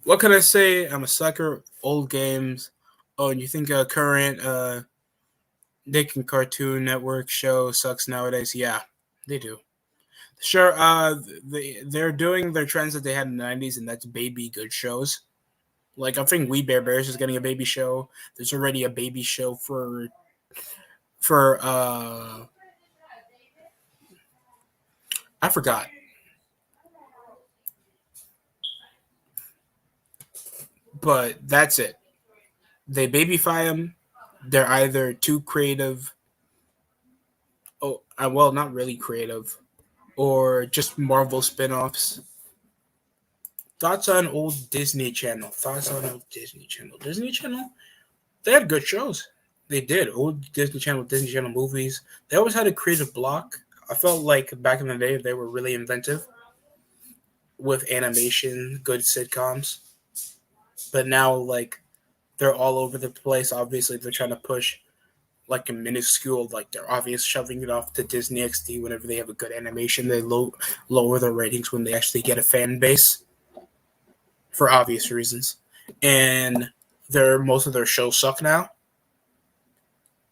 What can I say? I'm a sucker. Old games. Oh, and you think a current Nick and Cartoon Network show sucks nowadays? Yeah, they do. Sure, they're doing their trends that they had in the 90s, and that's baby good shows. Like, I think We Bare Bears is getting a baby show. There's already a baby show for I forgot. But that's it. They babyfy them. They're either too creative. Oh, well, not really creative, or just Marvel spin-offs. Thoughts on old Disney Channel? Disney Channel? They had good shows. They did. Old Disney Channel movies. They always had a creative block. I felt like back in the day they were really inventive with animation, good sitcoms. But now, like, they're all over the place. Obviously, they're trying to push like a minuscule, like they're obvious shoving it off to Disney XD whenever they have a good animation. They lower their ratings when they actually get a fan base for obvious reasons. And most of their shows suck now.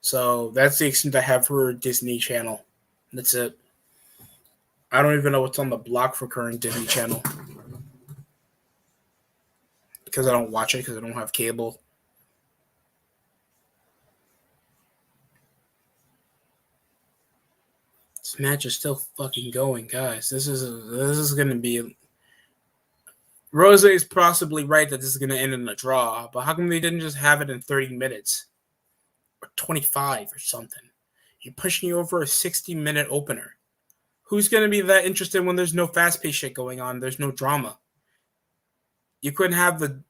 So that's the extent I have for Disney Channel. That's it. I don't even know what's on the block for current Disney Channel. Because I don't watch it, because I don't have cable. This match is still fucking going, guys. This is gonna be. Rose is possibly right that this is gonna end in a draw, but how come they didn't just have it in 30 minutes or 25 or something? You're pushing you over a 60-minute opener. Who's gonna be that interested when there's no fast-paced shit going on? There's no drama. You couldn't have the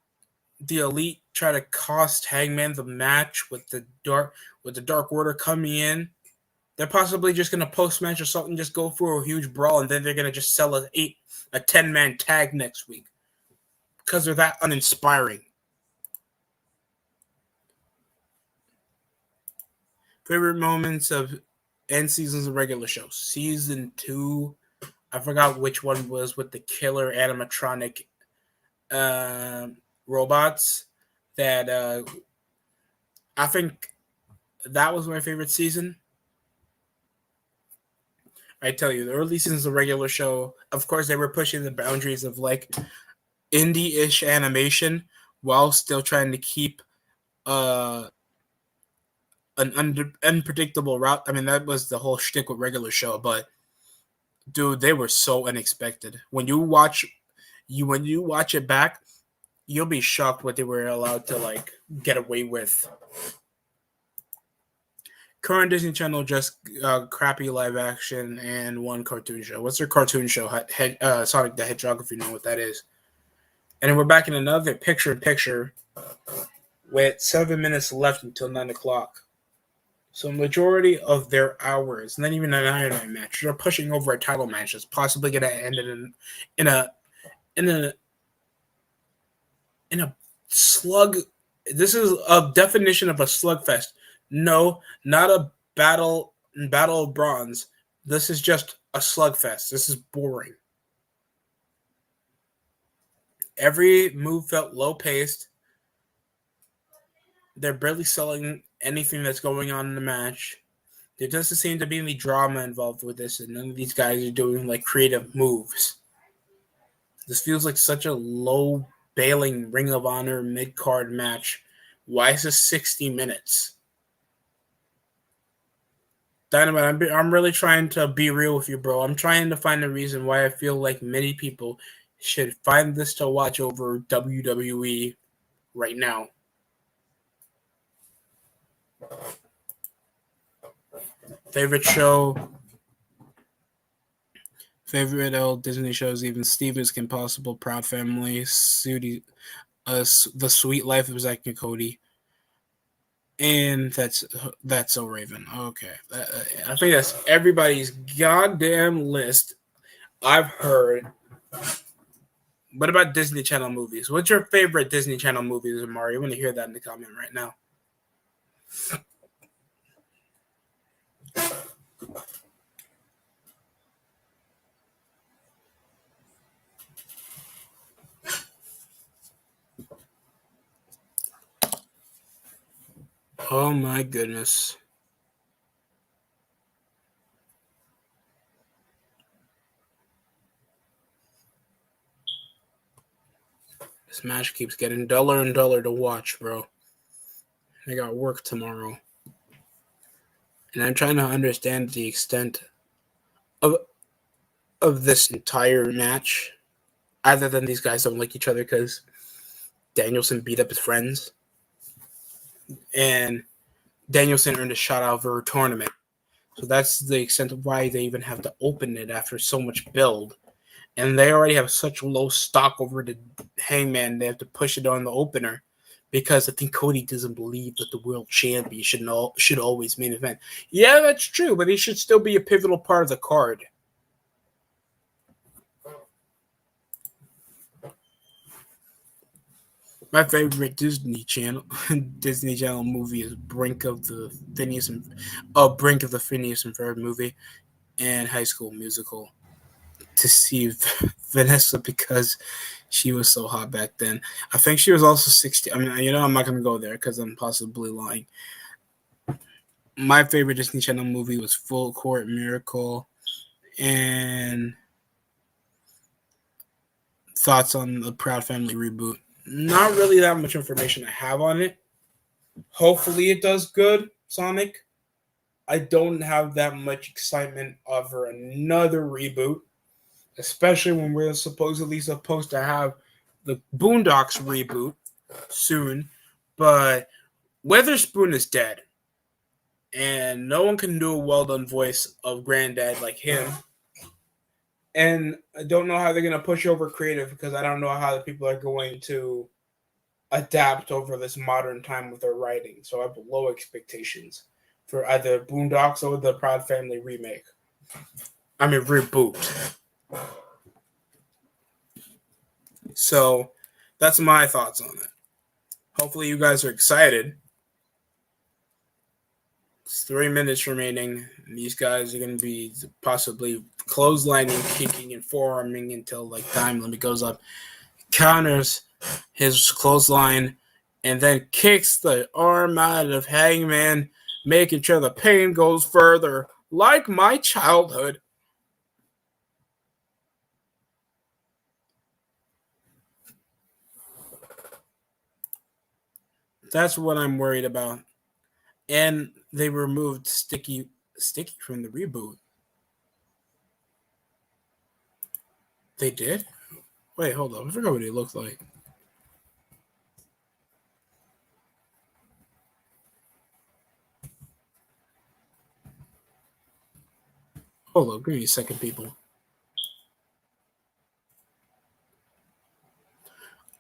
Elite try to cost Hangman the match with the Dark Order coming in. They're possibly just going to post-match or something, just go for a huge brawl, and then they're going to just sell a 10-man tag next week. Because they're that uninspiring. Favorite moments of end seasons of regular shows. Season 2, I forgot which one was with the killer animatronic robots. That I think that was my favorite season. I tell you, the early seasons of regular show, of course, they were pushing the boundaries of like indie-ish animation while still trying to keep an unpredictable route. I mean, that was the whole shtick with regular show, but dude, they were so unexpected. When you watch it back, you'll be shocked what they were allowed to like get away with. Current Disney Channel just crappy live action and one cartoon show. What's their cartoon show? Sonic the Hedgehog, if you know what that is. And then we're back in another picture-in-picture with 7 minutes left until 9 o'clock. So majority of their hours, not even an Iron Man match, they're pushing over a title match that's possibly going to end in a slug. This is a definition of a slugfest. No, not a battle of bronze. This is just a slugfest. This is boring. Every move felt low paced. They're barely selling anything that's going on in the match. There doesn't seem to be any drama involved with this, and none of these guys are doing like creative moves. This feels like such a low bailing Ring of Honor mid-card match. Why is this 60 minutes? Dynamite, I'm really trying to be real with you, bro. I'm trying to find a reason why I feel like many people should find this to watch over WWE right now. Favorite show? Favorite old Disney shows? Even Steven's Impossible, Proud Family, The Sweet Life of Zack and Cody. And that's So Raven. Okay. I think that's everybody's goddamn list I've heard. What about Disney Channel movies? What's your favorite Disney Channel movies, Amari? I want to hear that in the comment right now. Oh my goodness. This match keeps getting duller and duller to watch, bro. I got work tomorrow. And I'm trying to understand the extent of this entire match. Other than these guys don't like each other because Danielson beat up his friends. And Danielson earned a shot out of a tournament. So that's the extent of why they even have to open it after so much build. And they already have such low stock over the Hangman, they have to push it on the opener because I think Cody doesn't believe that the world champion should always main event. Yeah, that's true, but he should still be a pivotal part of the card. My favorite Disney Channel movie is Brink of the Phineas and Ferb movie, and High School Musical. To see Vanessa because she was so hot back then. I think she was also 60. I mean, I'm not gonna go there because I'm possibly lying. My favorite Disney Channel movie was Full Court Miracle, and thoughts on the Proud Family reboot. Not really that much information I have on it. Hopefully it does good, Sonic. I don't have that much excitement over another reboot, especially when we're supposed to have the Boondocks reboot soon. But Witherspoon is dead, and no one can do a well done voice of Granddad like him. And I don't know how they're going to push over creative because I don't know how the people are going to adapt over this modern time with their writing. So I have low expectations for either Boondocks or the Proud Family remake. I mean, reboot. So that's my thoughts on it. Hopefully, you guys are excited. It's 3 minutes remaining. And these guys are going to be possibly clotheslining, kicking, and forearming until like time limit goes up. Counters his clothesline and then kicks the arm out of Hangman, making sure the pain goes further, like my childhood. That's what I'm worried about. And they removed Sticky from the reboot. They did? Wait, hold on. I forgot what he looked like. Hold on, give me a second, people.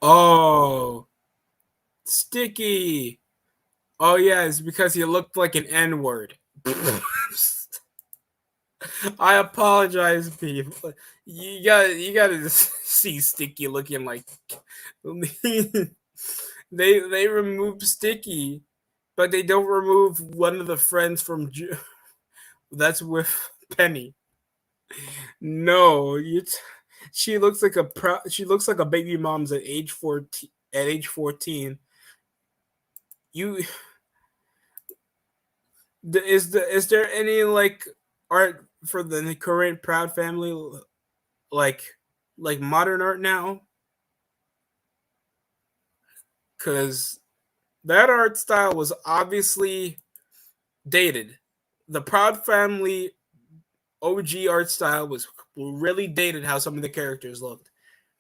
Oh, Sticky. Oh yeah, it's because he looked like an N-word. I apologize, people. You gotta see Sticky looking like they removed Sticky, but they don't remove one of the friends from that's with Penny. No, she looks like a baby mom's at age 14. At age 14, you is there any like art for the current Proud Family, like modern art now? Because that art style was obviously dated. The Proud Family OG art style was really dated. How some of the characters looked,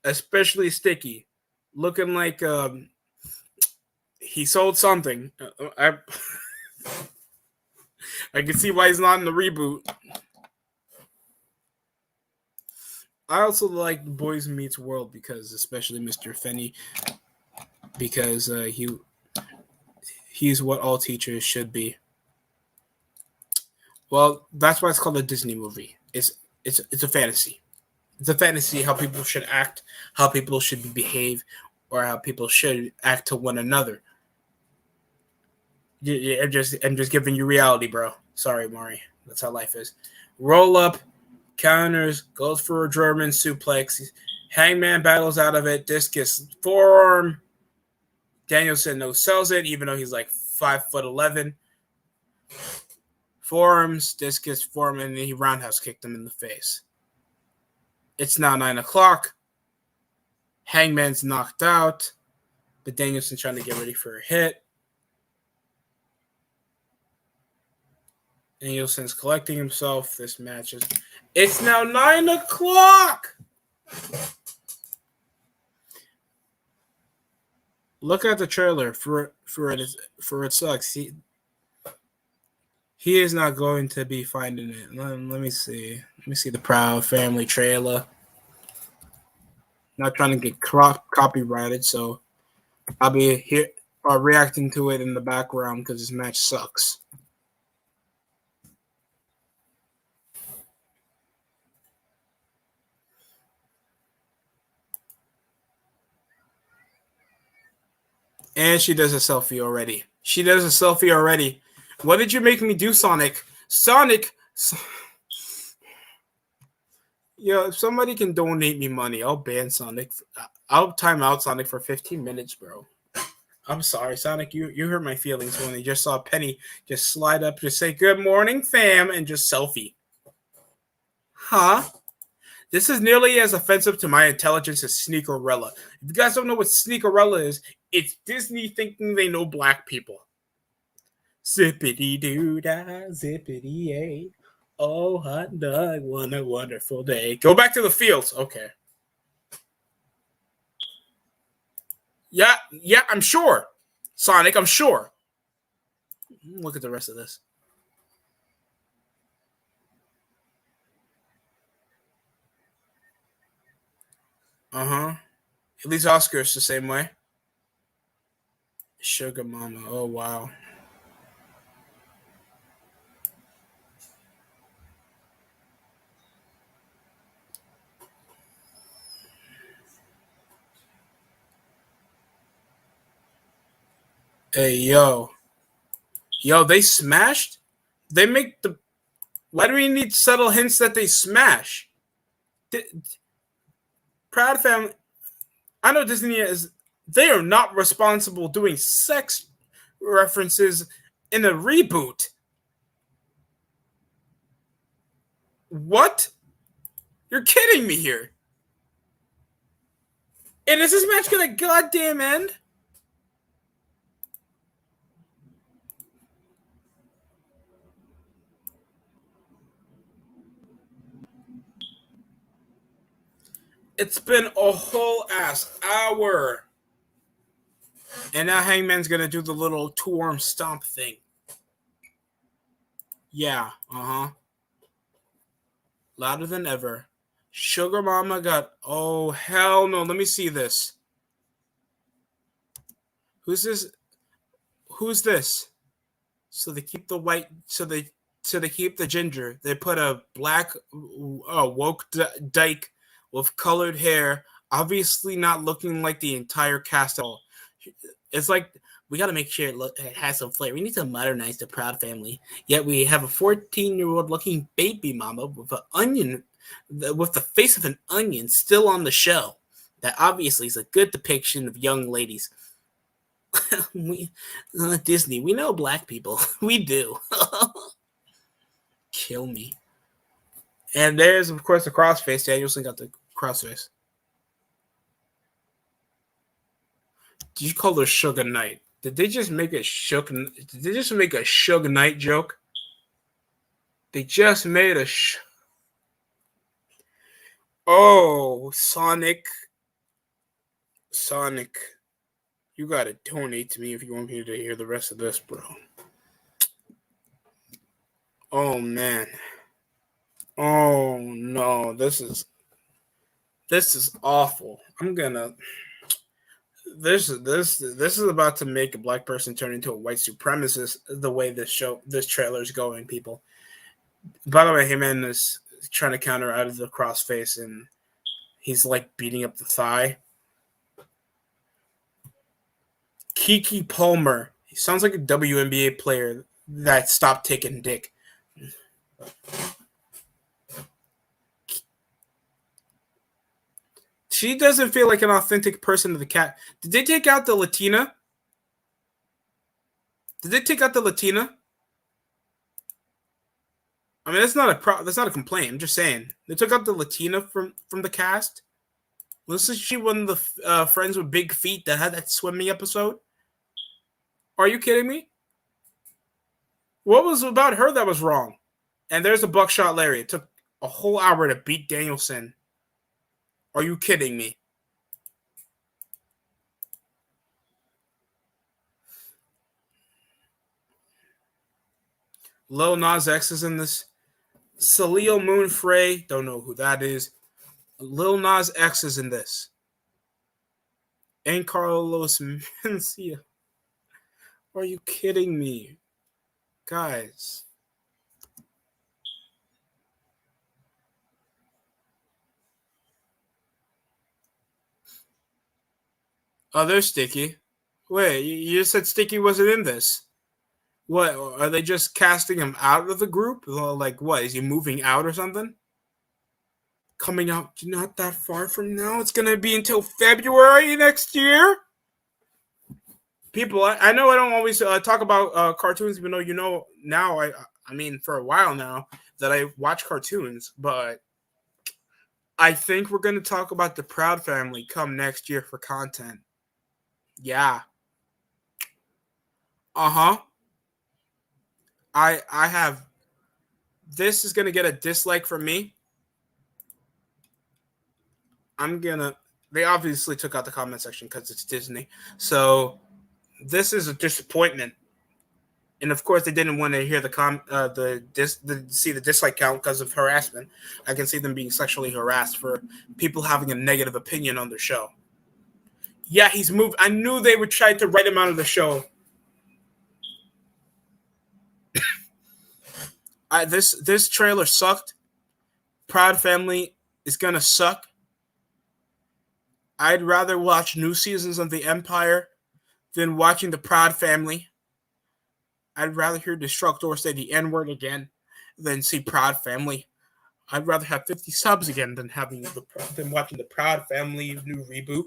especially Sticky, looking like he sold something. I can see why he's not in the reboot. I also like Boys Meets World because, especially Mr. Fenny, because he's what all teachers should be. Well, that's why it's called a Disney movie. It's a fantasy. It's a fantasy how people should act, how people should behave, or how people should act to one another. I'm just giving you reality, bro. Sorry, Maury. That's how life is. Roll up, counters, goes for a German suplex. Hangman battles out of it. Discus forearm. Danielson no sells it, even though he's like 5'11". Forearms, discus forearm, and then he roundhouse kicked him in the face. It's now 9 o'clock. Hangman's knocked out, but Danielson's trying to get ready for a hit. Danielson's collecting himself. This match is. It's now 9 o'clock. Look at the trailer for it sucks. He is not going to be finding it. Let me see. Let me see the Proud Family trailer. Not trying to get copyrighted, so I'll be here reacting to it in the background because this match sucks. And she does a selfie already. She does a selfie already. What did you make me do, Sonic? Sonic. Yo, if somebody can donate me money, I'll ban Sonic. I'll time out Sonic for 15 minutes, bro. I'm sorry, Sonic. You hurt my feelings when I just saw Penny just slide up, just say "Good morning, fam," and just selfie. Huh? This is nearly as offensive to my intelligence as Sneakerella. If you guys don't know what Sneakerella is, it's Disney thinking they know black people. Zippity doo dah, zippity yay. Oh, hot dog, what a wonderful day. Go back to the fields. Okay. Yeah, I'm sure. Sonic, I'm sure. Look at the rest of this. Uh-huh. At least Oscar's the same way. Sugar Mama. Oh, wow. Hey, yo. Yo, they smashed? They make the... Why do we need subtle hints that they smash? Proud Family... I know Disney is... They are not responsible doing sex references in a reboot. What? You're kidding me here. And is this match gonna goddamn end? It's been a whole ass hour. And now Hangman's gonna do the little two-arm stomp thing. Yeah, uh-huh. Louder than ever. Sugar Mama got... Oh, hell no. Let me see this. Who's this? Who's this? So they keep the white... So they keep the ginger. They put a black woke dyke with colored hair, obviously not looking like the entire cast at all. It's like, we got to make sure it has some flair. We need to modernize the Proud Family. Yet we have a 14-year-old looking baby mama with an onion, with the face of an onion still on the show. That obviously is a good depiction of young ladies. Disney, we know black people. We do. Kill me. And there's, of course, the crossface. Danielson got the crossface. Did you call her Sugar Knight? Did they just make a Suge Knight joke? They just made a Oh, Sonic. You gotta donate to me if you want me to hear the rest of this, bro. Oh man. Oh no, this is awful. I'm gonna this is about to make a black person turn into a white supremacist the way this trailer is going, people. By the way, Heyman is trying to counter out of the crossface and he's like beating up the thigh. Kiki Palmer. He sounds like a WNBA player that stopped taking dick. She doesn't feel like an authentic person to the cat. Did they take out the Latina? I mean, that's not a complaint. I'm just saying they took out the Latina from the cast. Wasn't she one of the friends with big feet that had that swimming episode? Are you kidding me? What was about her that was wrong? And there's a buckshot Larry. It took a whole hour to beat Danielson. Are you kidding me? Lil Nas X is in this. Salil Moon Frey, don't know who that is. Lil Nas X is in this. And Carlos Mencia. Are you kidding me? Guys. Oh, they're sticky. Wait, you just said Sticky wasn't in this. What, are they just casting him out of the group? Like, what, is he moving out or something? Coming out not that far from now. It's going to be until February next year. People, I know I don't always talk about cartoons, even though you know now, I mean, for a while now that I watch cartoons, but I think we're going to talk about the Proud Family come next year for content. Yeah. Uh-huh. I have, this is going to get a dislike from me. They obviously took out the comment section because it's Disney. So this is a disappointment. And of course, they didn't want to hear see the dislike count because of harassment. I can see them being sexually harassed for people having a negative opinion on their show. Yeah, he's moved. I knew they would try to write him out of the show. This trailer sucked. Proud Family is gonna suck. I'd rather watch new seasons of The Empire than watching the Proud Family. I'd rather hear Destructor say the N-word again than see Proud Family. I'd rather have 50 subs again than watching the Proud Family new reboot.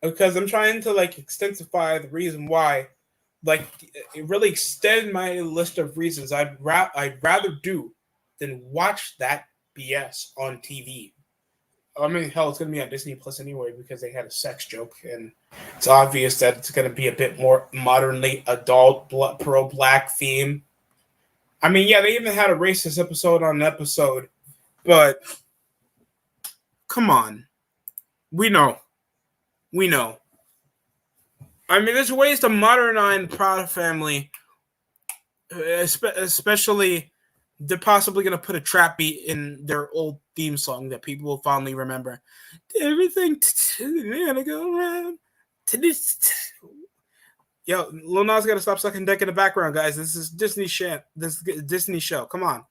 Because I'm trying to extensify the reason why, really extend my list of reasons I'd rather do than watch that BS on TV. I mean, hell, it's going to be on Disney Plus anyway because they had a sex joke, and it's obvious that it's going to be a bit more modernly adult, pro-black theme. I mean, yeah, they even had a racist episode on an episode, but come on. We know. I mean, there's ways to modernize Proud Family, especially they're possibly going to put a trap beat in their old theme song that people will fondly remember. Everything gonna go around to this. Yo, Lil Nas got to stop sucking dick in the background, guys. This is Disney shit. This is Disney show. Come on.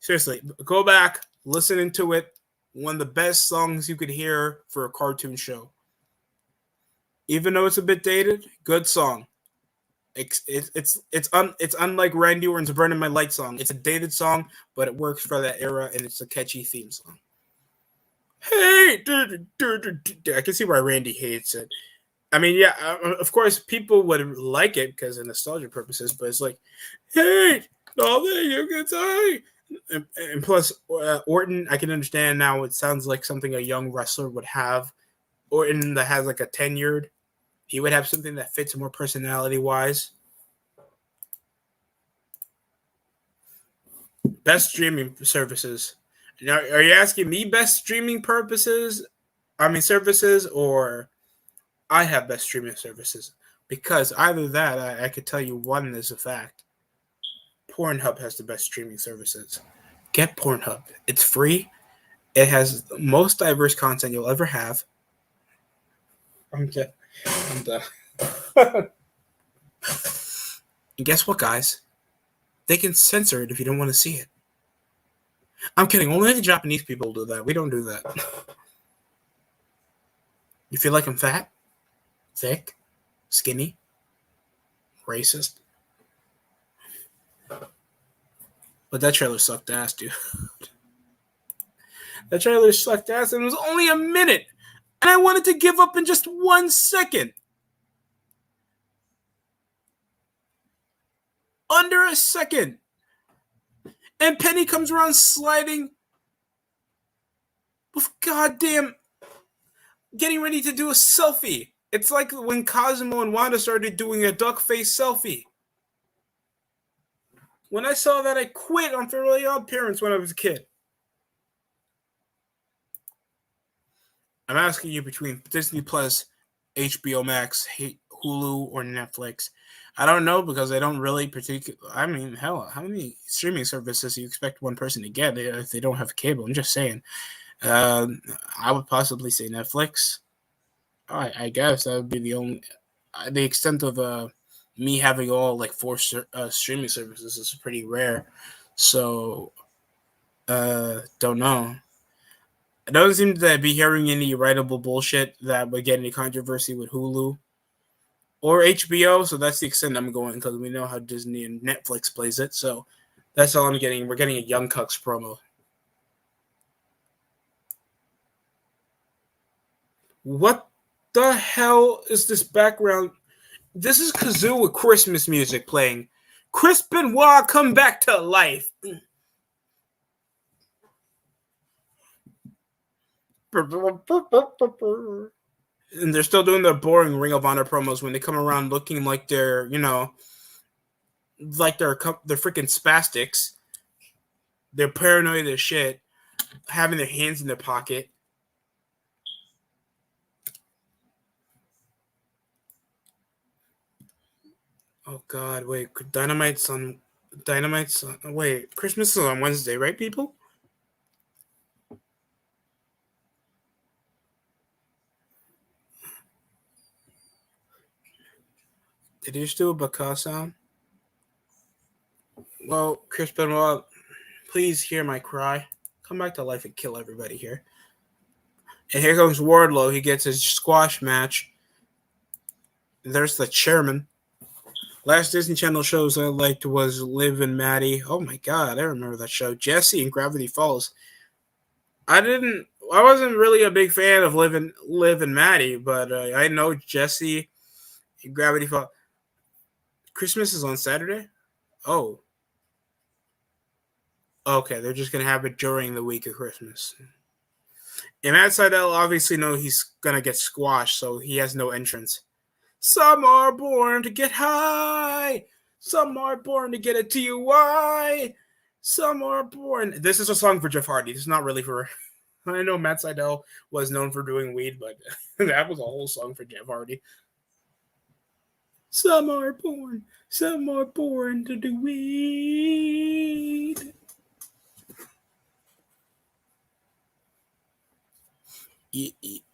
Seriously, go back, listen into it. One of the best songs you could hear for a cartoon show. Even though it's a bit dated, good song. It's unlike Randy Orton's "Burning My Light" song. It's a dated song, but it works for that era, and it's a catchy theme song. Hey, I can see why Randy hates it. I mean, yeah, of course, people would like it because of nostalgia purposes, but it's like, hey, all that you can say. And plus, Orton, I can understand now. It sounds like something a young wrestler would have. Orton that has a tenured. He would have something that fits more personality-wise. Best streaming services. Now, are you asking me best streaming services, or I have best streaming services? Because either that, I could tell you one is a fact. Pornhub has the best streaming services. Get Pornhub. It's free. It has the most diverse content you'll ever have. I'm done. And guess what, guys? They can censor it if you don't want to see it. I'm kidding. Only the Japanese people do that. We don't do that. You feel like I'm fat? Thick? Skinny? Racist? But that trailer sucked ass, dude. That trailer sucked ass, and it was only a minute. And I wanted to give up in just 1 second. Under a second. And Penny comes around sliding with goddamn getting ready to do a selfie. It's like when Cosmo and Wanda started doing a duck face selfie. When I saw that, I quit on Fairly Odd Parents when I was a kid. I'm asking you between Disney Plus, HBO Max, Hulu, or Netflix. I don't know because I don't really I mean, hell, how many streaming services do you expect one person to get if they don't have cable? I'm just saying. I would possibly say Netflix. I guess that would be the extent of me having all 4 streaming services is pretty rare. So, don't know. I don't seem to be hearing any writable bullshit that would get any controversy with Hulu or HBO. So that's the extent I'm going because we know how Disney and Netflix plays it. So that's all I'm getting. We're getting a Young Cucks promo. What the hell is this background? This is Kazoo with Christmas music playing. Chris Benoit come back to life. And they're still doing their boring Ring of Honor promos when they come around looking like they're, like they're freaking spastics. They're paranoid as shit, having their hands in their pocket. Oh God, wait, Dynamite's on. Wait, Christmas is on Wednesday, right, people? Did you just do a Baka sound? Well, Chris Benoit, please hear my cry. Come back to life and kill everybody here. And here comes Wardlow. He gets his squash match. And there's the chairman. Last Disney Channel shows I liked was Liv and Maddie. Oh my God, I remember that show. Jesse and Gravity Falls. I wasn't really a big fan of Liv and Maddie, but I know Jesse and Gravity Falls. Christmas is on Saturday? Oh. Okay, they're just going to have it during the week of Christmas. And Matt Sydal obviously knows he's going to get squashed, so he has no entrance. Some are born to get high. Some are born to get a DUI. Some are born. This is a song for Jeff Hardy. This is not really for. I know Matt Sydal was known for doing weed, but that was a whole song for Jeff Hardy. Some are born to do weed.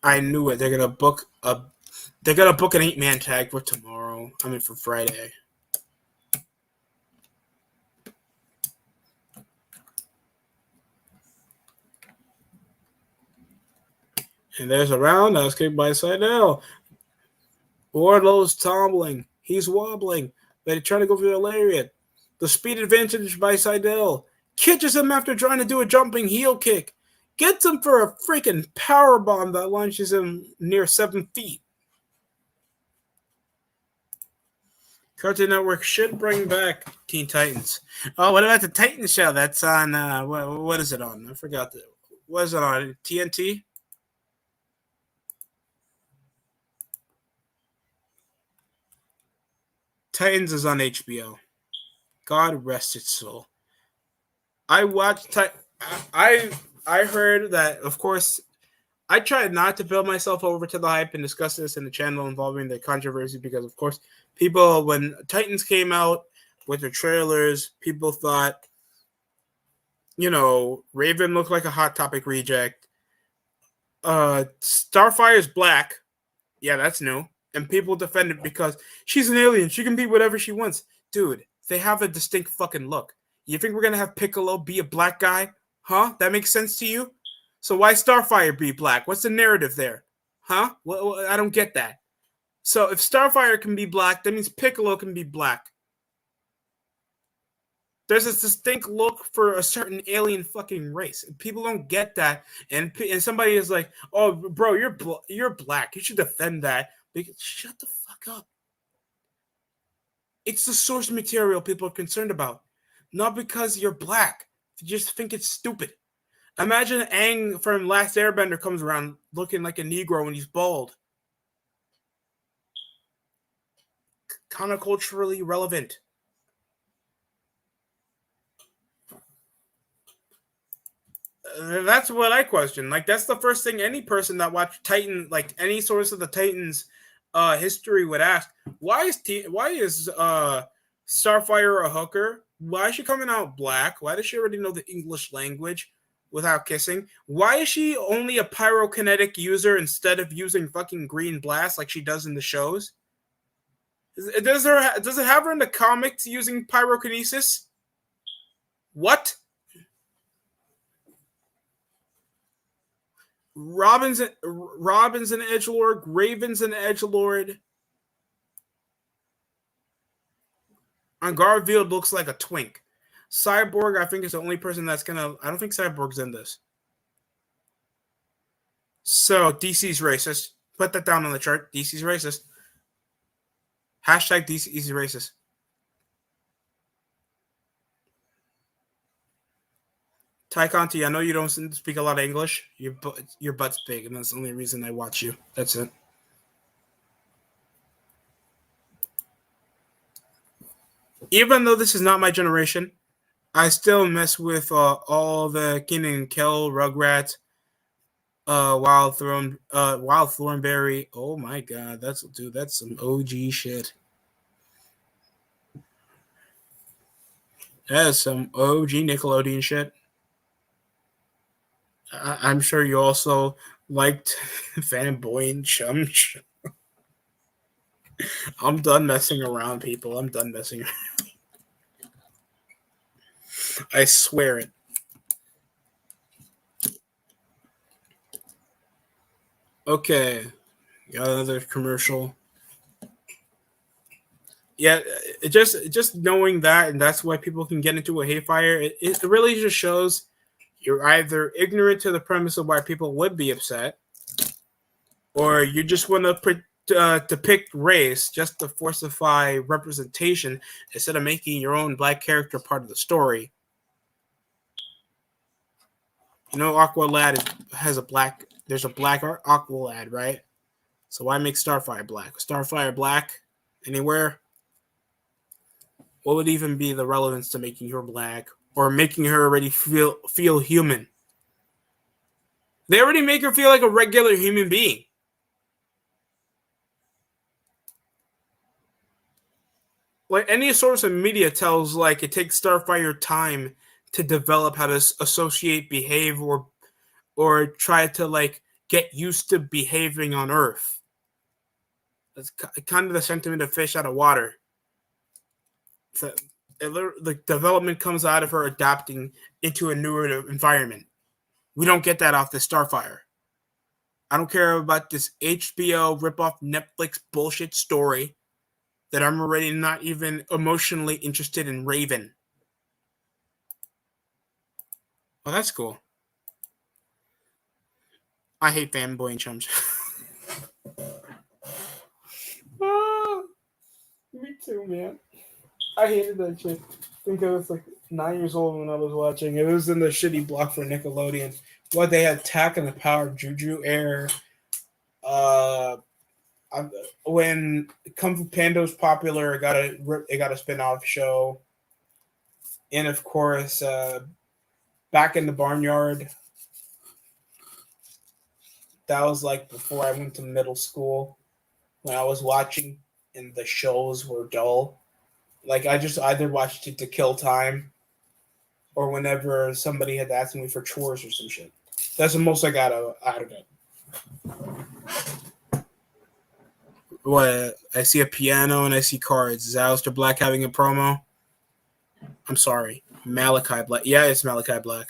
I knew it. They're gonna book an 8-man tag for tomorrow. I mean for Friday. And there's a roundhouse kick by Sydal. Wardlow's tumbling. He's wobbling. They're trying to go for the lariat. The speed advantage by Sydal. Catches him after trying to do a jumping heel kick. Gets him for a freaking power bomb that launches him near 7 feet. Cartoon Network should bring back Teen Titans. Oh, what about the Titans show? That's on, what is it on? I forgot. What is it on? TNT? Titans is on HBO. God rest its soul. I watched I heard that, of course, I tried not to build myself over to the hype and discuss this in the channel involving the controversy because, of course, people, when Titans came out with the trailers, people thought, Raven looked like a Hot Topic reject. Starfire's black. Yeah, that's new. And people defend it because she's an alien. She can be whatever she wants. Dude, they have a distinct fucking look. You think we're going to have Piccolo be a black guy? Huh? That makes sense to you? So why Starfire be black? What's the narrative there? Huh? Well, I don't get that. So if Starfire can be black, that means Piccolo can be black. There's a distinct look for a certain alien fucking race. People don't get that. And somebody is like, oh, bro, you're black. You should defend that. Shut the fuck up. It's the source material people are concerned about. Not because you're black. They just think it's stupid. Imagine Aang from Last Airbender comes around looking like a Negro when he's bald. Kind of culturally relevant. That's what I question. Like, that's the first thing any person that watched Titan, like any source of the Titans history would ask. Why is Starfire a hooker? Why is she coming out black? Why does she already know the English language without kissing? Why is she only a pyrokinetic user instead of using fucking green blast like she does in the shows? Does it have her in the comics using pyrokinesis? What? Robin's an edgelord. Raven's an edgelord. And Garfield looks like a twink. Cyborg, I think, is the only person that's gonna. I don't think Cyborg's in this. So DC's racist. Put that down on the chart. DC's racist. Hashtag DC's racist. Ty Conti, I know you don't speak a lot of English. Your butt's big, and that's the only reason I watch you. That's it. Even though this is not my generation, I still mess with all the Kenan and Kel, Rugrats, Wild Thornberry. Oh my god, that's some OG shit. That is some OG Nickelodeon shit. I'm sure you also liked Fanboy and Chum. I'm done messing around, people. I'm done messing around. I swear it. Okay. Got another commercial. Yeah, just knowing that, and that's why people can get into a hayfire. It really just shows you're either ignorant to the premise of why people would be upset, or you just want to depict race just to falsify representation instead of making your own black character part of the story. You know, Aqua Lad has a black. There's a black Aqua Lad, right? So why make Starfire black? Starfire black anywhere? What would even be the relevance to making her black or making her already feel human? They already make her feel like a regular human being. Like any source of media tells, like it takes Starfire time to develop how to associate, behave, or try to like get used to behaving on Earth. That's kind of the sentiment of fish out of water. So the development comes out of her adapting into a newer environment. We don't get that off the Starfire. I don't care about this HBO ripoff Netflix bullshit story that I'm already not even emotionally interested in Raven. Oh, that's cool. I hate Fanboy and Chums. Me too, man. I hated that shit. I think I was like 9 years old when I was watching. It was in the shitty block for Nickelodeon. What they had Attack and the Power of Juju Air. When Kung Fu Panda was popular, it got a spin-off show. And of course, Back in the Barnyard. That was like before I went to middle school, when I was watching and the shows were dull. Like I just either watched it to kill time, or whenever somebody had asked me for chores or some shit. That's the most I got out of it. What? I see a piano and I see cards. Is Aleister Black having a promo? I'm sorry. Malachi Black. Yeah, it's Malachi Black.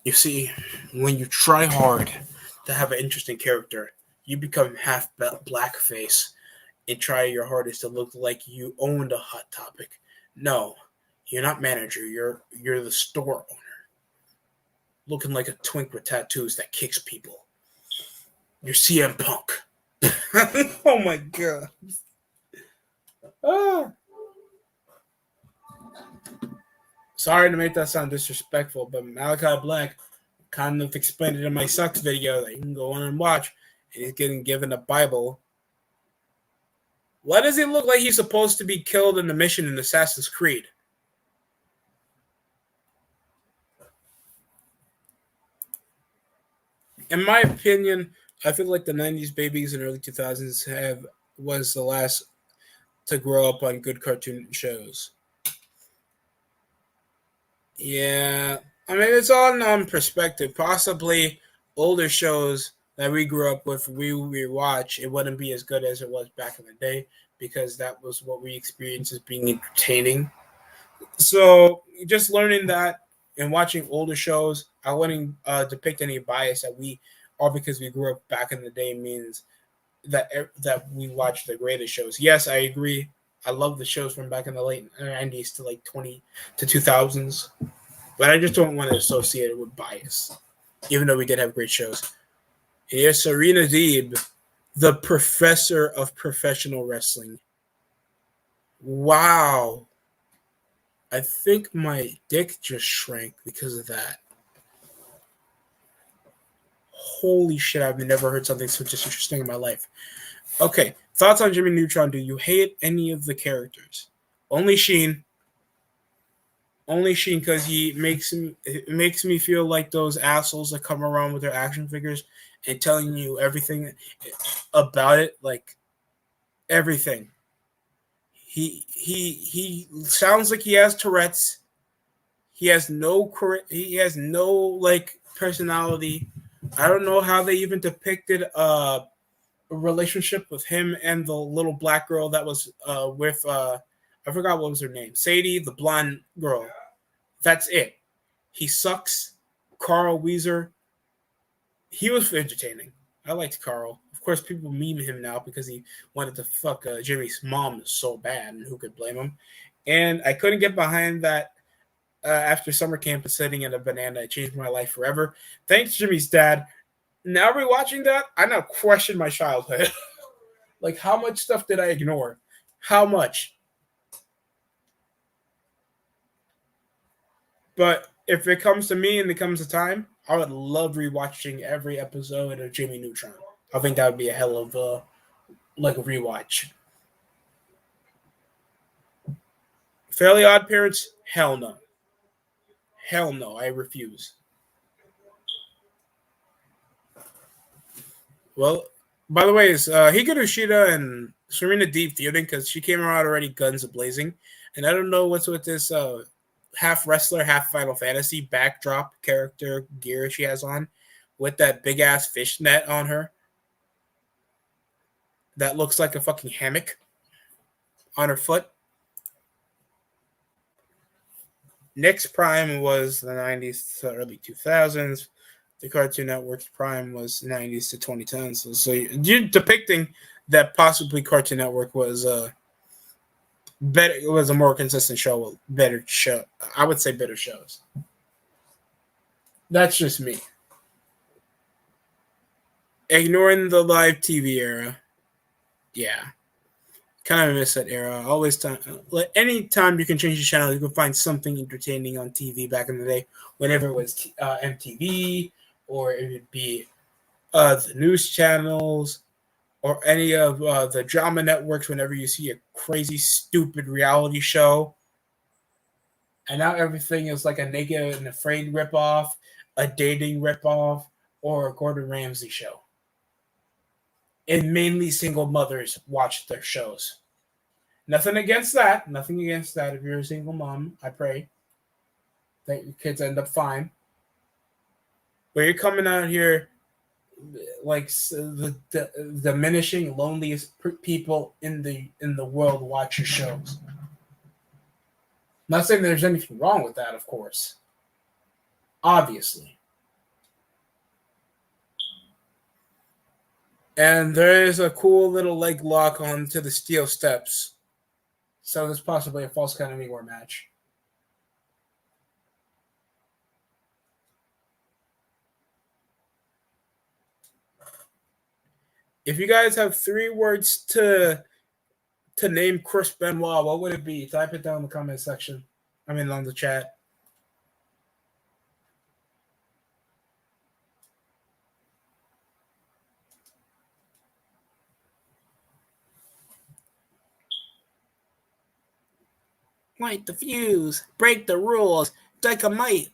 You see, when you try hard to have an interesting character, you become half blackface and try your hardest to look like you owned a Hot Topic. No, you're not manager. You're the store owner, looking like a twink with tattoos that kicks people. You're CM Punk. Oh my god. Ah. Sorry to make that sound disrespectful, but Malachi Black kind of explained it in my Sucks video that you can go on and watch. And he's getting given a Bible. Why does he look like he's supposed to be killed in the mission in Assassin's Creed? In my opinion, I feel like the 90s babies and early 2000s was the last to grow up on good cartoon shows. Yeah, I mean, it's all on perspective. Possibly older shows that we grew up with, we watch, it wouldn't be as good as it was back in the day because that was what we experienced as being entertaining. So just learning that in watching older shows, I wouldn't depict any bias that we all because we grew up back in the day means that we watch the greatest shows. Yes, I agree. I love the shows from back in the late 90s to like 20 to 2000s, but I just don't want to associate it with bias, even though we did have great shows. Here's Serena Deeb, the professor of professional wrestling. Wow. I think my dick just shrank because of that. Holy shit, I've never heard something so disinteresting in my life. Okay, thoughts on Jimmy Neutron. Do you hate any of the characters? Only Sheen. Only Sheen, because it makes me feel like those assholes that come around with their action figures and telling you everything about it, like everything. He sounds like he has Tourette's. He has no like personality. I don't know how they even depicted a relationship with him and the little black girl that was with I forgot what was her name. Sadie, the blonde girl. That's it. He sucks. Carl Weezer. He was entertaining. I liked Carl. Of course, people meme him now because he wanted to fuck Jimmy's mom so bad, and who could blame him? And I couldn't get behind that after summer camp and sitting in a banana. It changed my life forever. Thanks, Jimmy's dad. Now rewatching that, I now question my childhood. Like, how much stuff did I ignore? How much? But if it comes to me and it comes to time, I would love rewatching every episode of Jimmy Neutron. I think that would be a hell of a rewatch. Fairly Odd Parents? Hell no. Hell no. I refuse. Well, by the way, is Hikaru Shida and Serena Deeb feuding because she came out already guns blazing, and I don't know what's with this half wrestler, half Final Fantasy backdrop character gear she has on, with that big ass fishnet on her that looks like a fucking hammock on her foot. Nick's prime was the 90s to early 2000s. The Cartoon Network's prime was 90s to 2010s. So you're depicting that possibly Cartoon Network was better. It was a more consistent show with better show. I would say better shows. That's just me. Ignoring the live TV era. Yeah. Kind of miss that era. Always time. Any time you can change the channel, you can find something entertaining on TV back in the day. Whenever it was MTV, or it would be the news channels, or any of the drama networks. Whenever you see a crazy, stupid reality show, and now everything is like a Naked and Afraid ripoff, a dating ripoff, or a Gordon Ramsay show. And mainly single mothers watch their shows. Nothing against that. Nothing against that. If you're a single mom, I pray that your kids end up fine. But you're coming out here like the diminishing, loneliest people in the world watch your shows. Not saying there's anything wrong with that, of course. Obviously. And there is a cool little leg lock onto the steel steps. So there's possibly a false count anywhere match. If you guys have 3 words to name Chris Benoit, what would it be? Type it down in the comment section. I mean, on the chat. Light the fuse, break the rules, dynamite.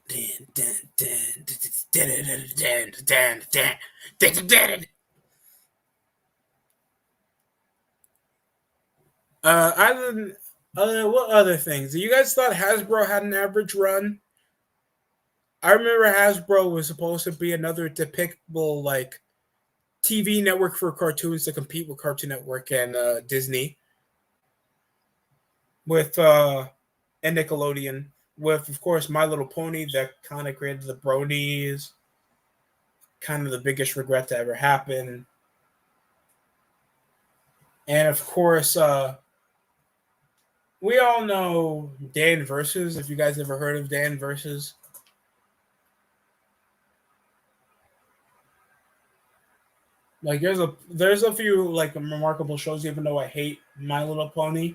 What other things? You guys thought Hasbro had an average run? I remember Hasbro was supposed to be another depictable like TV network for cartoons to compete with Cartoon Network and Disney with and Nickelodeon. with, of course, My Little Pony that kind of created the bronies, kind of the biggest regret to ever happen. And of course, we all know Dan Versus. If you guys ever heard of Dan Versus, like there's a few like remarkable shows. Even though I hate My Little Pony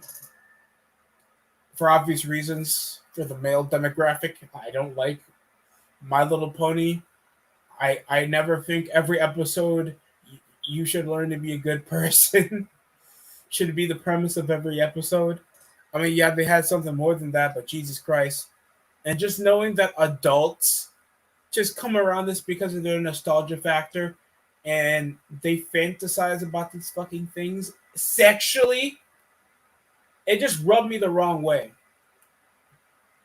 for obvious reasons, for the male demographic, I don't like My Little Pony. I never think every episode you should learn to be a good person should be the premise of every episode. I mean, yeah, they had something more than that, but Jesus Christ. And just knowing that adults just come around this because of their nostalgia factor and they fantasize about these fucking things sexually, it just rubbed me the wrong way.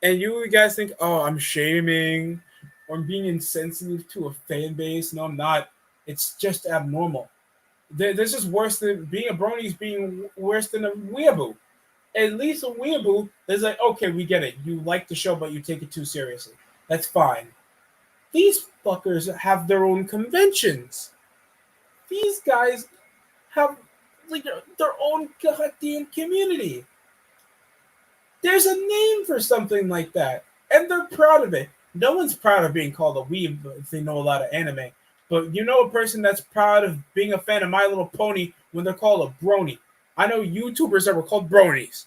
And you guys think, oh, I'm shaming or I'm being insensitive to a fan base. No, I'm not. It's just abnormal. This is worse than being a brony is being worse than a weeaboo. At least a weeaboo is like, okay, we get it. You like the show, but you take it too seriously. That's fine. These fuckers have their own conventions. These guys have like their own goddamn community. There's a name for something like that, and they're proud of it. No one's proud of being called a weeb if they know a lot of anime. But you know a person that's proud of being a fan of My Little Pony when they're called a brony. I know YouTubers that were called bronies.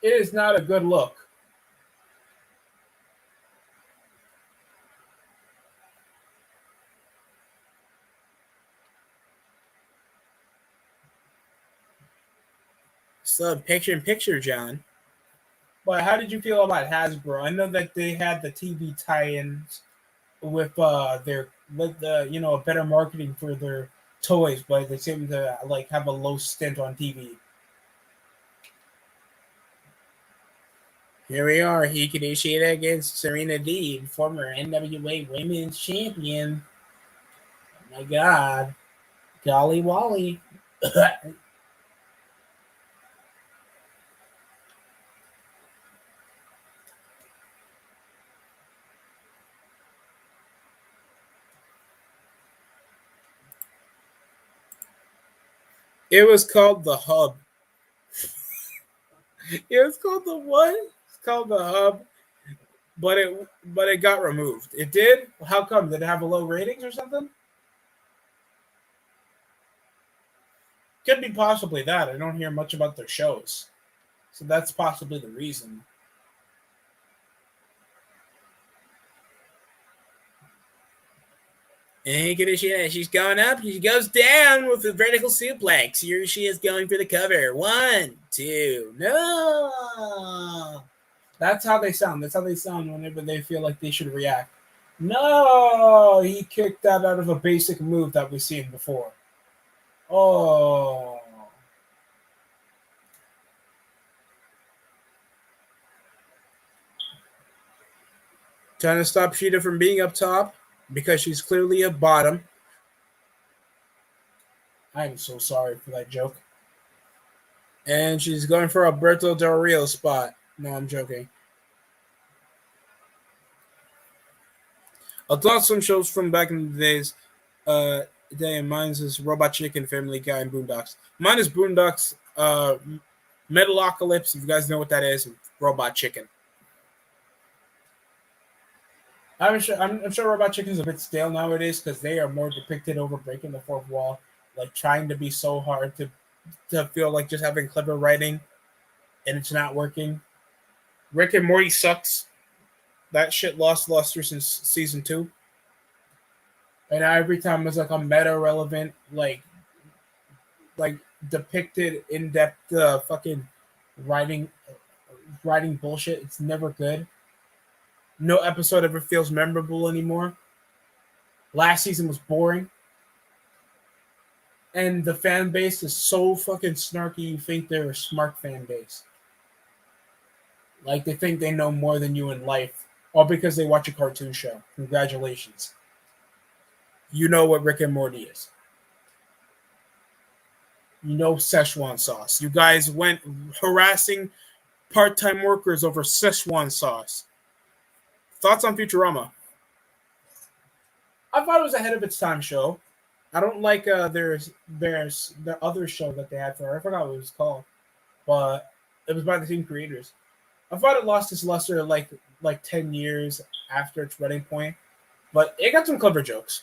It is not a good look. So picture in picture, John. But how did you feel about Hasbro? I know that they had the TV tie-ins with their with the a better marketing for their toys, but they seem to like have a low stint on TV. Here we are, Hikaru Shida against Serena Deeb, former NWA Women's Champion. Oh my God, golly Wally. It was called the Hub. It was called the what? It's called the Hub, but it got removed. It did. How come? Did it have a low ratings or something? Could be possibly that. I don't hear much about their shows, so that's possibly the reason. And she's going up. She goes down with a vertical suplex. Here she is going for the cover. 1, 2, no. That's how they sound. That's how they sound whenever they feel like they should react. No, he kicked that out of a basic move that we've seen before. Oh. Trying to stop Sheeta from being up top because she's clearly a bottom. I'm so sorry for that joke. And she's going for Alberto Del Rio spot. No, I'm joking. I'll thought some shows from back in the days. Mine's is Robot Chicken, Family Guy, and Boondocks. Mine is Boondocks, Metalocalypse, if you guys know what that is, and Robot Chicken. I'm sure Robot Chicken is a bit stale nowadays because they are more depicted over breaking the fourth wall, like trying to be so hard to feel like just having clever writing, and it's not working. Rick and Morty sucks. That shit lost luster since season 2. And every time it's like a meta relevant, like depicted in depth fucking writing bullshit. It's never good. No episode ever feels memorable anymore. Last season was boring. And the fan base is so fucking snarky you think they're a smart fan base. Like they think they know more than you in life. All because they watch a cartoon show. Congratulations. You know what Rick and Morty is. no Szechuan sauce. You guys went harassing part-time workers over Szechuan sauce. Thoughts on Futurama? I thought it was ahead of its time show. I don't like there's the other show that they had for her. I forgot what it was called, but it was by the same creators. I thought it lost its luster like 10 years after its running point, but it got some clever jokes.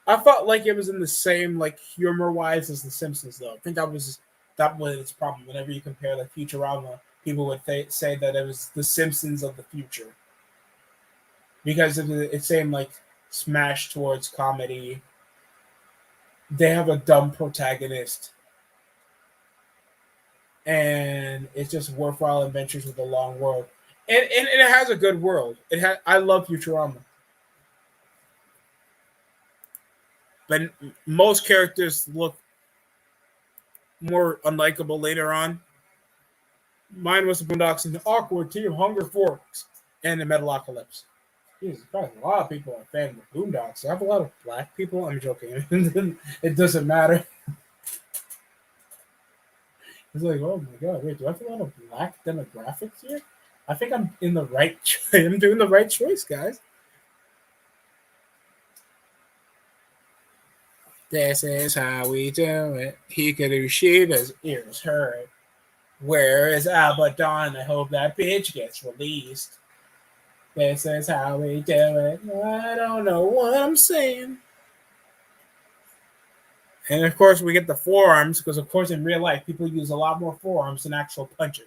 I felt like it was in the same like humor wise as The Simpsons though. I think that was its problem. Whenever you compare like Futurama, people would say that it was The Simpsons of the future because it's same like smash towards comedy. They have a dumb protagonist, and it's just worthwhile adventures with a long world. And it has a good world. I love Futurama, but most characters look more unlikable later on. Mine was the Boondocks and the Awkward Team, Hunger Forks, and the Metalocalypse. Jesus Christ, a lot of people are fans of Boondocks. I have a lot of black people. I'm joking. It doesn't matter. It's like, oh my god, wait, do I have a lot of black demographics here? I think I'm in the right. I'm doing the right choice, guys. This is how we do it. He could do shit, his ears hurt. Where is Abaddon? I hope that bitch gets released. This is how we do it. I don't know what I'm saying. And of course, we get the forearms because, of course, in real life, people use a lot more forearms than actual punches.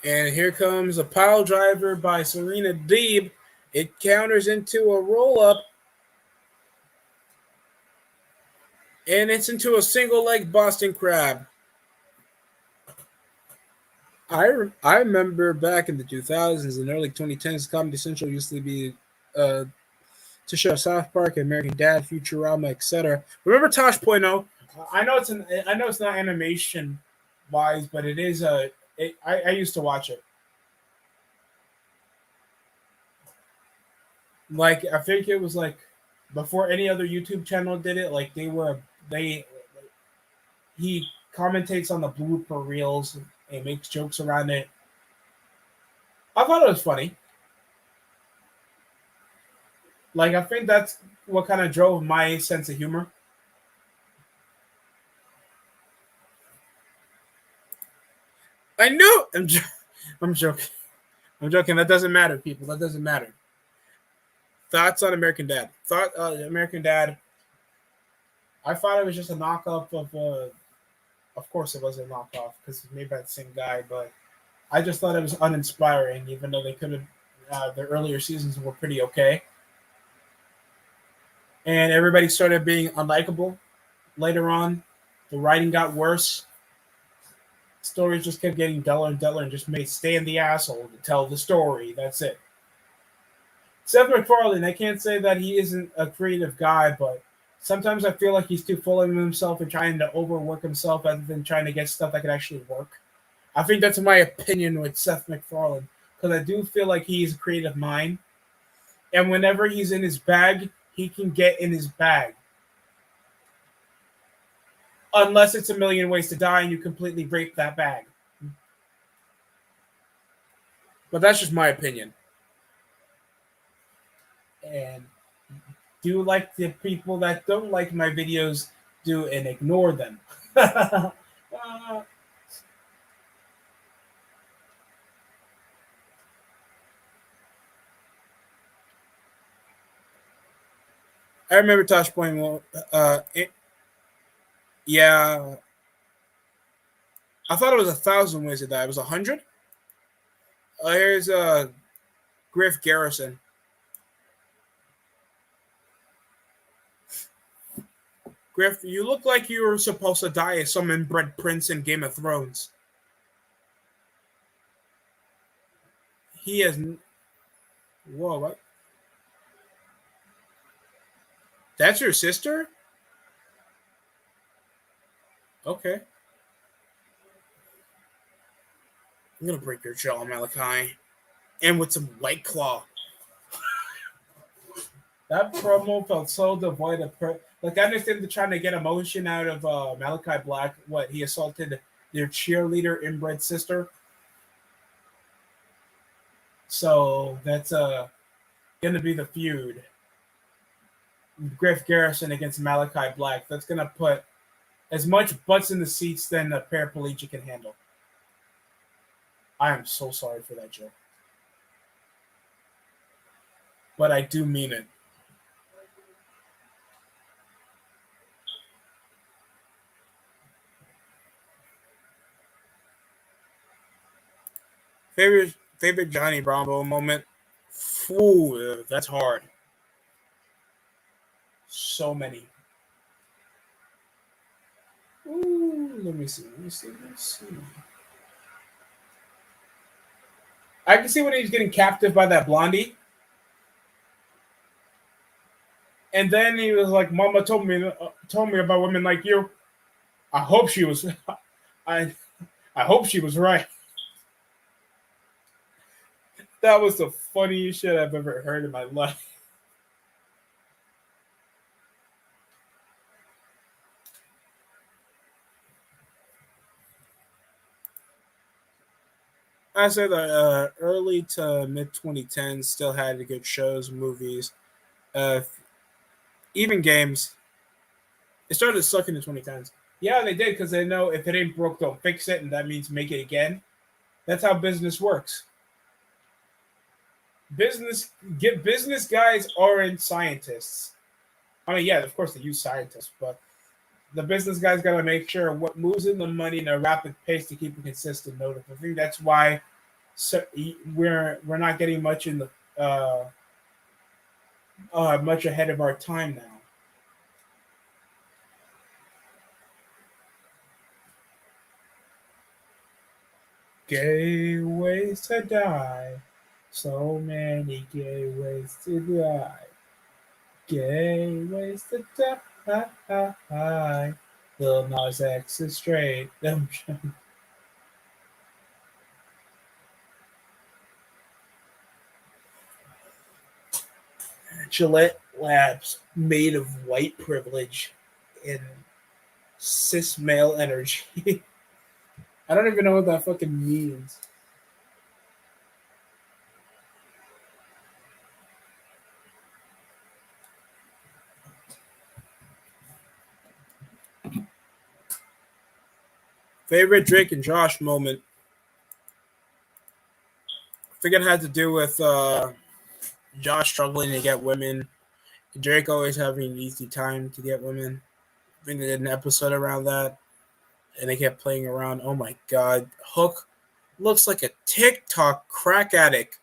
And here comes a pile driver by Serena Deeb. It counters into a roll up. And it's into a single leg Boston Crab. I remember back in the 2000s and early 2010s, Comedy Central used to be to show South Park, American Dad, Futurama, etc. Remember Tosh Point oh? I know it's not animation wise, but it is I used to watch it. Like I think it was like before any other YouTube channel did it. Like they he commentates on the blooper reels and makes jokes around it. I thought it was funny. Like I think that's what kind of drove my sense of humor. I knew. I'm joking. I'm joking. That doesn't matter, people. That doesn't matter. Thoughts on American Dad? American Dad. I thought it was just a knockoff of. Of course, it was a knockoff because it's made by the same guy. But I just thought it was uninspiring, even though they could have. The earlier seasons were pretty okay, and everybody started being unlikable. Later on, the writing got worse. Stories just kept getting duller and duller, and just made Stan the asshole to tell the story. That's it. Seth MacFarlane, I can't say that he isn't a creative guy, but sometimes I feel like he's too full of himself and trying to overwork himself rather than trying to get stuff that could actually work. I think that's my opinion with Seth MacFarlane because I do feel like he's a creative mind, and whenever he's in his bag, he can get in his bag. Unless it's A Million Ways to Die and you completely rape that bag. But that's just my opinion. And do like the people that don't like my videos do and ignore them. I remember Tosh Point. Yeah, I thought it was 1,000 ways to die. It was 100. Here's Griff Garrison. Griff, you look like you were supposed to die as some inbred prince in Game of Thrones. He has. Whoa, what? That's your sister? Okay. I'm gonna break your jaw, Malachi, and with some White Claw. That promo felt so devoid of like I understand they're trying to get emotion out of Malachi Black. What he assaulted their cheerleader inbred sister. So that's gonna be the feud. Griff Garrison against Malachi Black. That's gonna put as much butts in the seats than a paraplegic can handle. I am so sorry for that joke, but I do mean it. Favorite Johnny Bravo moment. Ooh, that's hard. So many. Ooh, let me see. Let me see. I can see when he's getting captive by that blondie. And then he was like, "Mama told me about women like you. I hope she was, I, I hope she was right." That was the funniest shit I've ever heard in my life. I said that early to mid 2010s still had good shows, movies, uh, even games. It started sucking in 2010s. Yeah, they did because they know if it ain't broke, don't fix it, and that means make it again. That's how business works. Business guys aren't scientists. I mean, yeah, of course they use scientists, but the business guys got to make sure what moves in the money in a rapid pace to keep it consistent. Notice. I think that's why we're not getting much in the much ahead of our time now. Gay ways to die. So many gay ways to die. Gay ways to die. Lil Nas X is straight. Gillette Labs made of white privilege and cis male energy. I don't even know what that fucking means. Favorite Drake and Josh moment. I think it had to do with Josh struggling to get women. Drake always having an easy time to get women. I think they did an episode around that, and they kept playing around. Oh my god, Hook looks like a TikTok crack addict.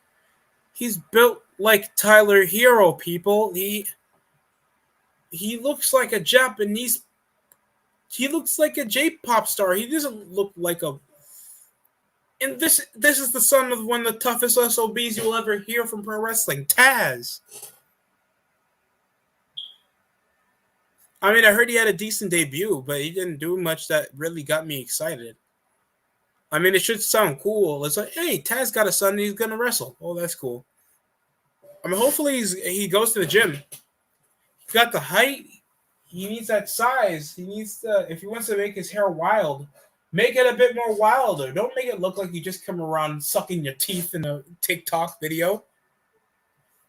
He's built like Tyler Hero, people. He looks like a Japanese. He looks like a J-pop star. He doesn't look like a. And this is the son of one of the toughest SOBs you'll ever hear from pro wrestling, Taz. I mean, I heard he had a decent debut, but he didn't do much that really got me excited. I mean, it should sound cool. It's like, hey, Taz got a son and he's gonna wrestle. Oh, that's cool. I mean, hopefully he goes to the gym. He got the height. He needs that size. He needs to, if he wants to make his hair wild, make it a bit more wilder. Don't make it look like you just come around sucking your teeth in a TikTok video.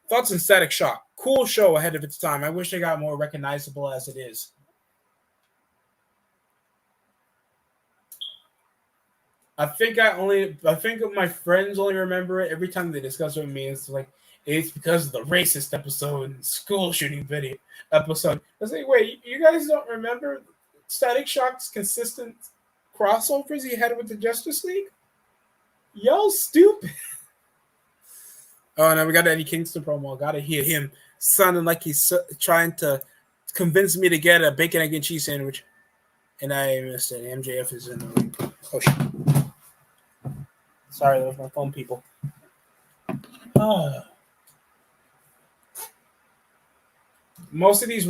Thoughts on Static Shock. Cool show ahead of its time. I wish it got more recognizable as it is. I think my friends only remember it every time they discuss it with me. It's like it's because of the racist episode and school shooting video episode. I was like, wait, you guys don't remember Static Shock's consistent crossovers he had with the Justice League? Y'all stupid. Oh, now we got Eddie Kingston promo. I gotta hear him sounding like he's trying to convince me to get a bacon, egg, and cheese sandwich. And I missed it. MJF is in the ring. Oh, shit. Sorry, that was my phone, people. Most of these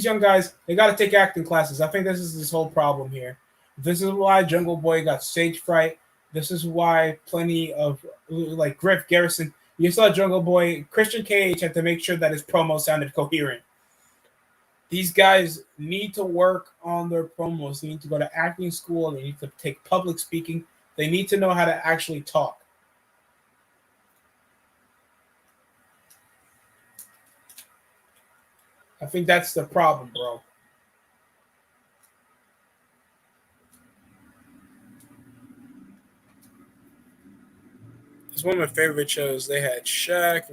young guys, they got to take acting classes. I think this is whole problem here. This is why Jungle Boy got stage fright. This is why plenty of like Griff Garrison, you saw Jungle Boy, Christian KH had to make sure that his promo sounded coherent. These guys need to work on their promos. They need to go to acting school. They need to take public speaking. They need to know how to actually talk. I think that's the problem, bro. It's one of my favorite shows. They had Shaq,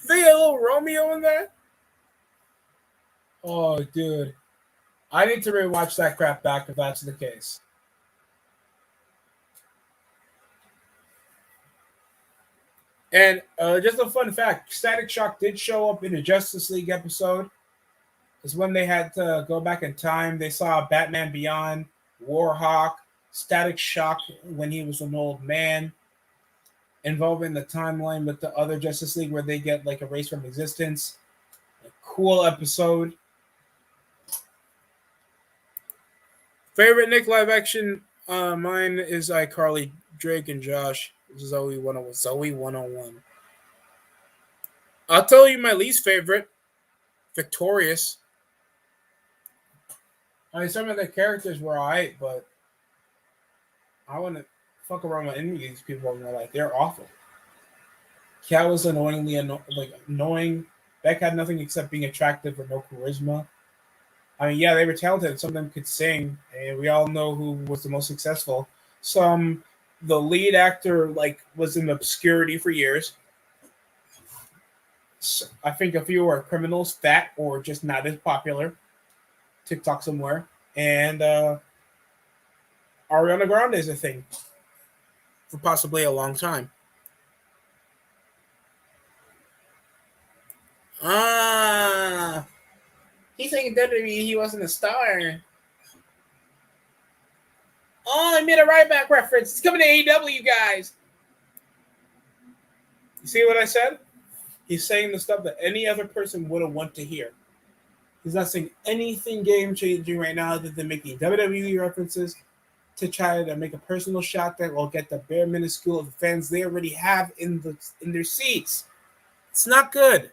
they had little Romeo in that. Oh, dude. I need to rewatch that crap back if that's the case. And just a fun fact, Static Shock did show up in a Justice League episode. It's when they had to go back in time. They saw Batman Beyond, Warhawk, Static Shock when he was an old man, involving the timeline with the other Justice League where they get like erased from existence. A cool episode. Favorite Nick live action? Mine is iCarly, Drake, and Josh. Zoe 101. Zoe 101. I'll tell you my least favorite. Victorious. I mean, some of the characters were alright, but I wouldn't fuck around with any of these people in my life. They're awful. Kat was annoyingly annoying. Beck had nothing except being attractive or no charisma. I mean, yeah, they were talented. Some of them could sing, and we all know who was the most successful. The lead actor was in obscurity for years. So I think a few are criminals, fat, or just not as popular. TikTok somewhere, and Ariana Grande is a thing for possibly a long time. He's saying WWE he wasn't a star. Oh, I made a right back reference. It's coming to AEW, guys. You see what I said? He's saying the stuff that any other person would have wanted to hear. He's not saying anything game changing right now other than making WWE references to try to make a personal shot that will get the bare minuscule of the fans they already have in their seats. It's not good.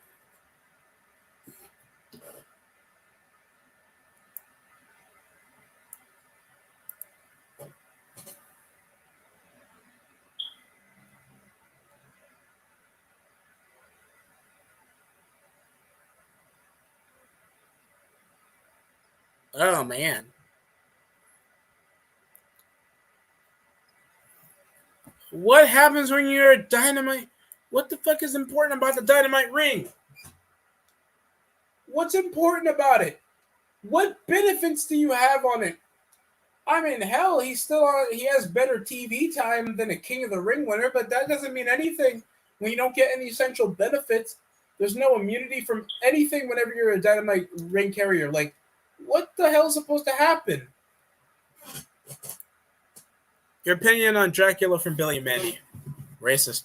Oh, man. What happens when you're a Dynamite? What the fuck is important about the Dynamite ring? What's important about it? What benefits do you have on it? I mean, hell, he has better TV time than a King of the Ring winner, but that doesn't mean anything when you don't get any essential benefits. There's no immunity from anything whenever you're a Dynamite ring carrier. Like, what the hell is supposed to happen? Your opinion on Dracula from Billy and Mandy? Racist.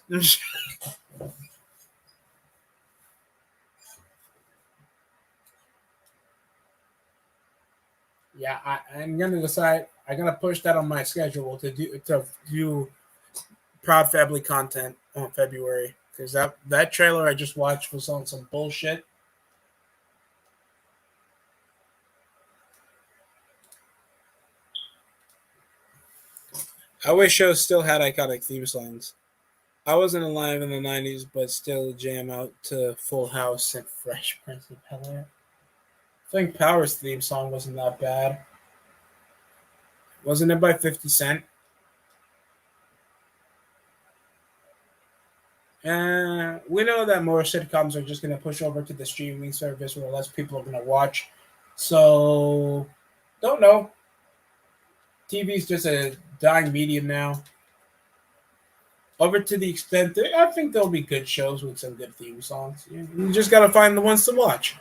Yeah, I'm gonna decide. I'm gonna push that on my schedule to do Proud Family content on February because that trailer I just watched was on some bullshit. I wish shows still had iconic theme songs. I wasn't alive in the 90s, but still jam out to Full House and Fresh Prince of Bel-Air. I think Power's theme song wasn't that bad. Wasn't it by 50 Cent? We know that more sitcoms are just going to push over to the streaming service where less people are going to watch. So, don't know. TV's just a dying medium now. Over to the extent that I think there'll be good shows with some good theme songs. You just got to find the ones to watch.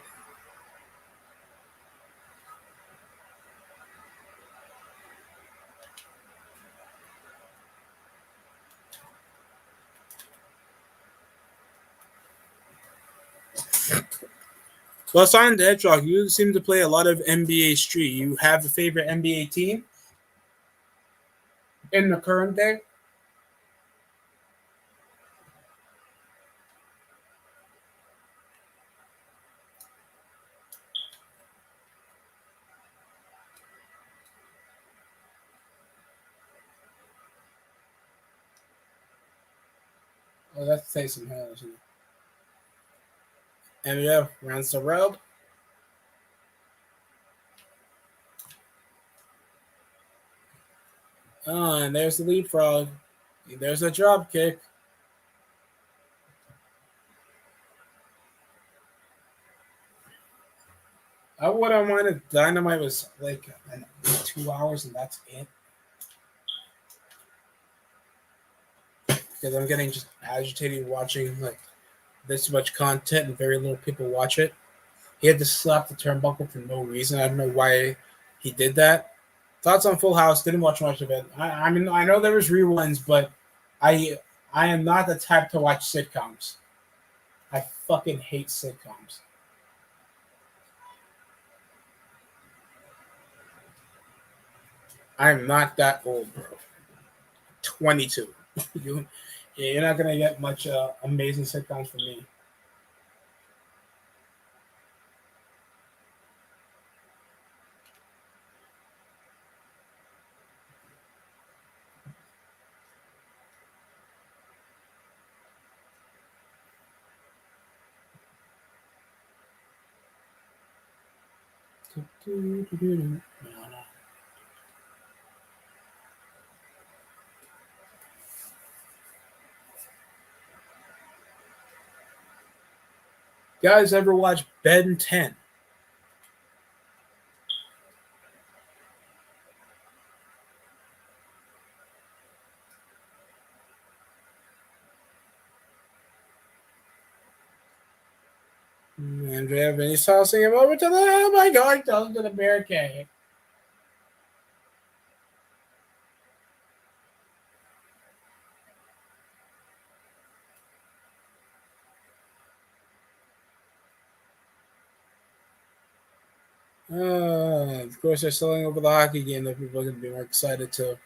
Well, Sonic the Hedgehog, you seem to play a lot of NBA Street. You have a favorite NBA team in the current day? Oh, let's say some hells. MJF runs the rope. Oh, and there's the leapfrog. There's a drop kick. I would have wanted Dynamite was like 2 hours and that's it. Because I'm getting just agitated watching like this much content and very little people watch it. He had to slap the turnbuckle for no reason. I don't know why he did that. Thoughts on Full House? Didn't watch much of it. I mean, I know there was reruns, but I I am not the type to watch sitcoms. I fucking hate sitcoms. I'm not that old, bro. 22. you, yeah, you're not gonna get much amazing sitcoms from me. No, no. Guys, ever watch Ben 10? Andrea Vinny's tossing him over to the. Oh my god, tossing to the barricade. Of course, they're selling over the hockey game that people are going to be more excited to.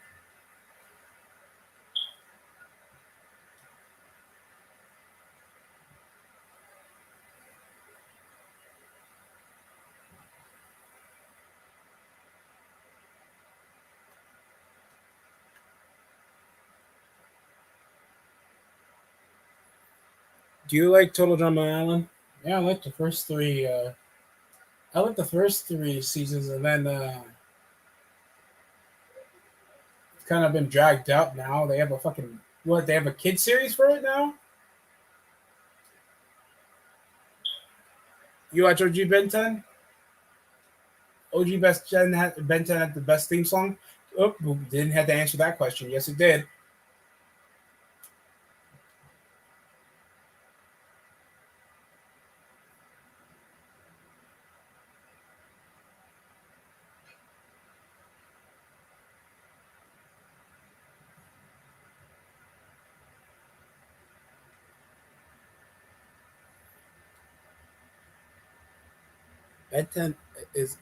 Do you like Total Drama Island? Yeah, I like the first three. I like the first three seasons, and then it's kind of been dragged out now. They have a fucking what? They have a kid series for it now. You watch OG Ben 10? OG Best Gen Ben 10 had the best theme song. Oh, didn't have to answer that question. Yes, it did. Ben 10 is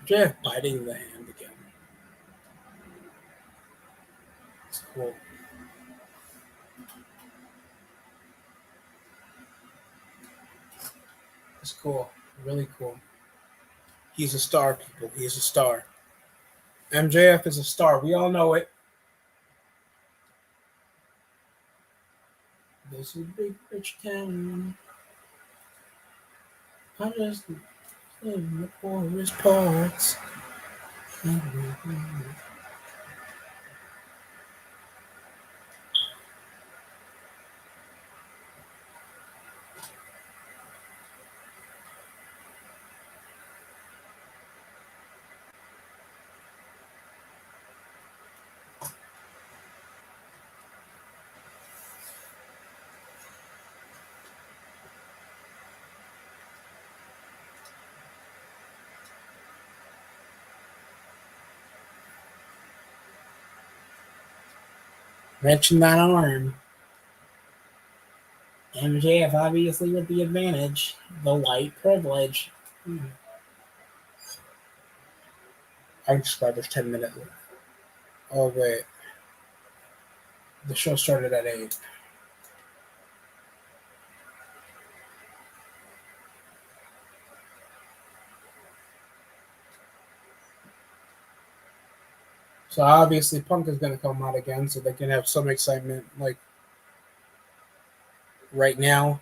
Jeff biting the hand again. It's cool. It's cool. Really cool. He's a star, people. He's a star. MJF is a star. We all know it. This is a big rich town. I just live in the poorest parts. Wrenching that arm. MJF obviously with the advantage. The white privilege. I just got this 10-minute. Oh, wait. The show started at 8. So obviously Punk is going to come out again so they can have some excitement. Like, right now.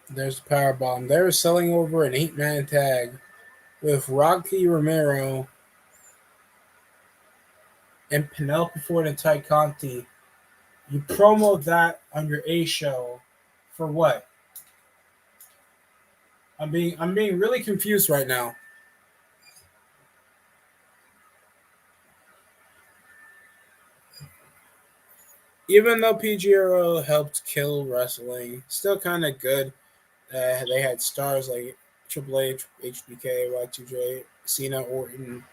There's the power bomb. They were selling over an 8-man tag with Rocky Romero and Penelope Ford and Ty Conti. You promo that on your A show for what? I'm being really confused right now. Even though PGRO helped kill wrestling, still kind of good. They had stars like Triple H, HBK, Y2J, Cena, Orton,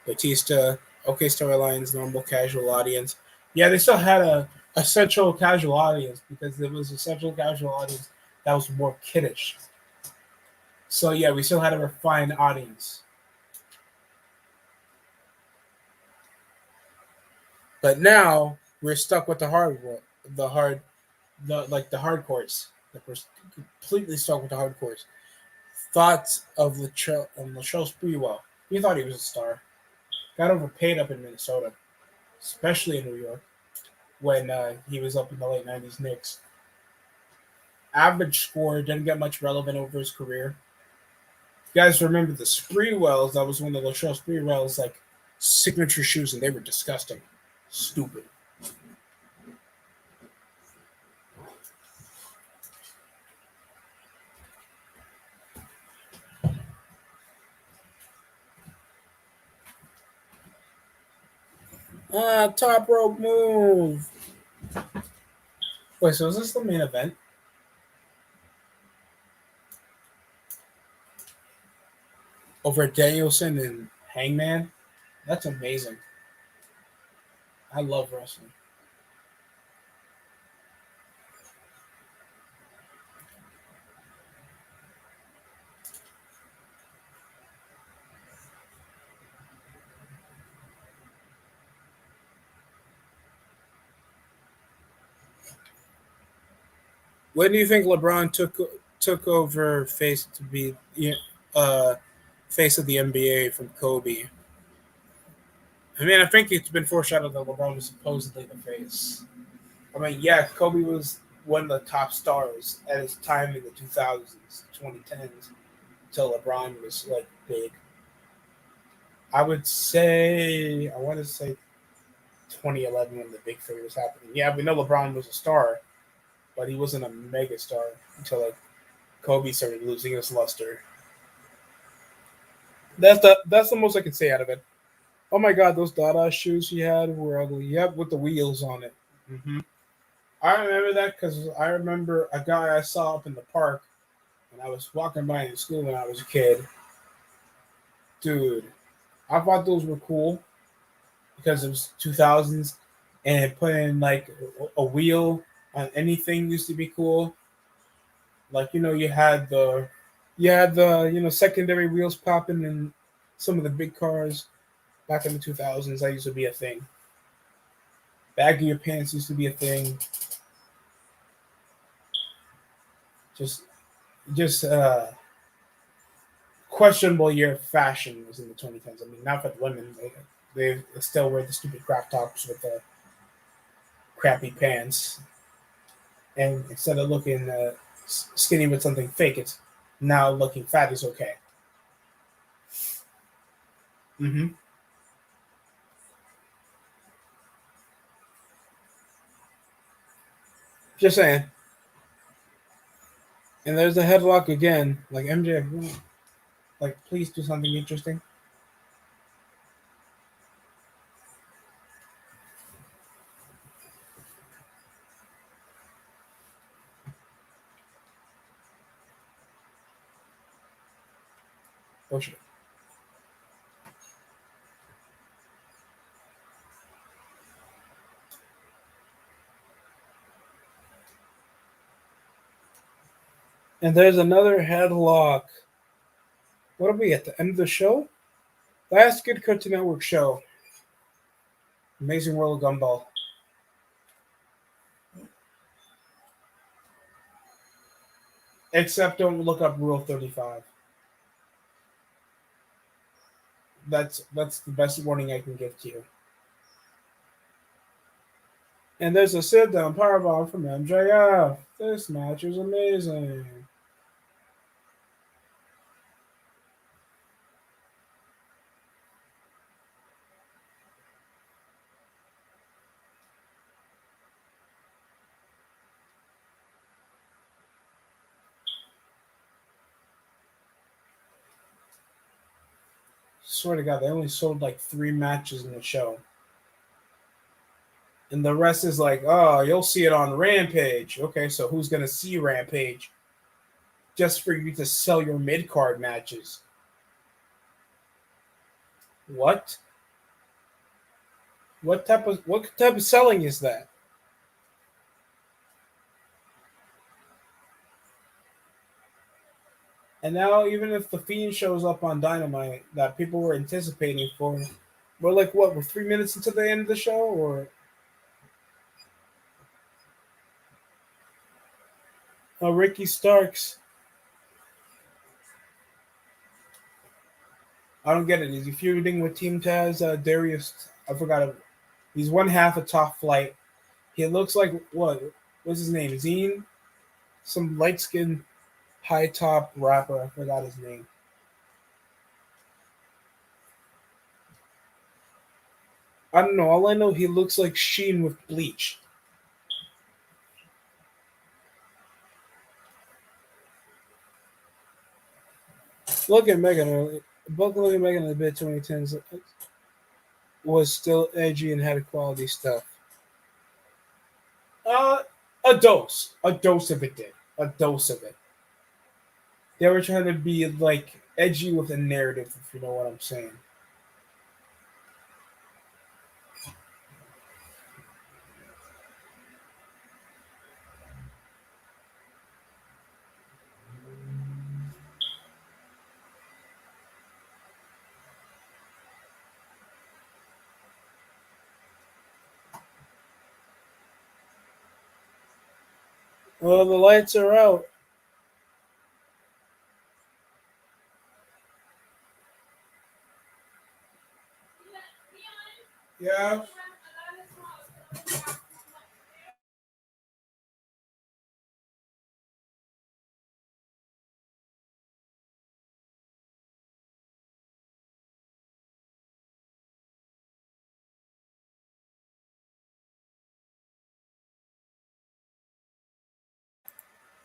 Batista. Okay, storylines, normal casual audience. Yeah, they still had a central casual audience because there was a central casual audience that was more kiddish. So yeah, we still had a refined audience. But now we're stuck with the hard work, the hard, the hardcores. Like we're completely stuck with the hardcores. Thoughts of Latrell Sprewell? He thought he was a star. Got overpaid up in Minnesota, especially in New York when he was up in the late '90s Knicks. Average score, didn't get much relevant over his career. You guys remember the Sprewells? That was one of Latrell Sprewell's like signature shoes, and they were disgusting, stupid. Top rope move. Wait, so is this the main event? Over Danielson and Hangman? That's amazing. I love wrestling. When do you think LeBron took over face to be uh, face of the NBA from Kobe? I mean, I think it's been foreshadowed that LeBron was supposedly the face. I mean, yeah, Kobe was one of the top stars at his time in the 2000s, 2010s, until LeBron was like big. I want to say 2011 when the big three was happening. Yeah, we know LeBron was a star, but he wasn't a mega star until like Kobe started losing his luster. That's the most I can say out of it. Oh my god, those Dada shoes he had were ugly. Yep, with the wheels on it. I remember that because I remember a guy I saw up in the park when I was walking by in school when I was a kid. Dude, I thought those were cool because it was 2000s and putting like a wheel on anything used to be cool. Like you had the secondary wheels popping in some of the big cars back in the 2000s. That used to be a thing. Baggy your pants used to be a thing. Just just questionable year of fashion was in the 2010s. I mean, not for the women. They still wear the stupid crop tops with the crappy pants. And instead of looking skinny with something fake, it's now looking fat is okay. Mm-hmm. Just saying. And there's the headlock again. Like MJ, like please do something interesting. Oh shit. And there's another headlock. What are we at the end of the show? Last Good Cartoon Network show. Amazing World of Gumball. Except don't look up Rule 35. That's the best warning I can give to you. And there's a sit down powerbomb from MJF. This match is amazing. Swear to God, they only sold like 3 matches in the show. And the rest is like, oh, you'll see it on Rampage. Okay, so who's going to see Rampage? Just for you to sell your mid card matches. What? What type of selling is that? And now, even if the Fiend shows up on Dynamite that people were anticipating for, we're like, what? We're 3 minutes into the end of the show, or Ricky Starks? I don't get it. Is he feuding with Team Taz? Darius, I forgot it. He's one half of Top Flight. He looks like what? What's his name? Zine? Some light skinned high top rapper. I forgot his name. I don't know. All I know, he looks like Sheen with bleach. Look at Megan earlier. Both look at Megan in the mid 2010s was still edgy and had quality stuff. Uh, a dose of it did. A dose of it. They were trying to be like edgy with a narrative, if you know what I'm saying. Well, the lights are out. Yeah.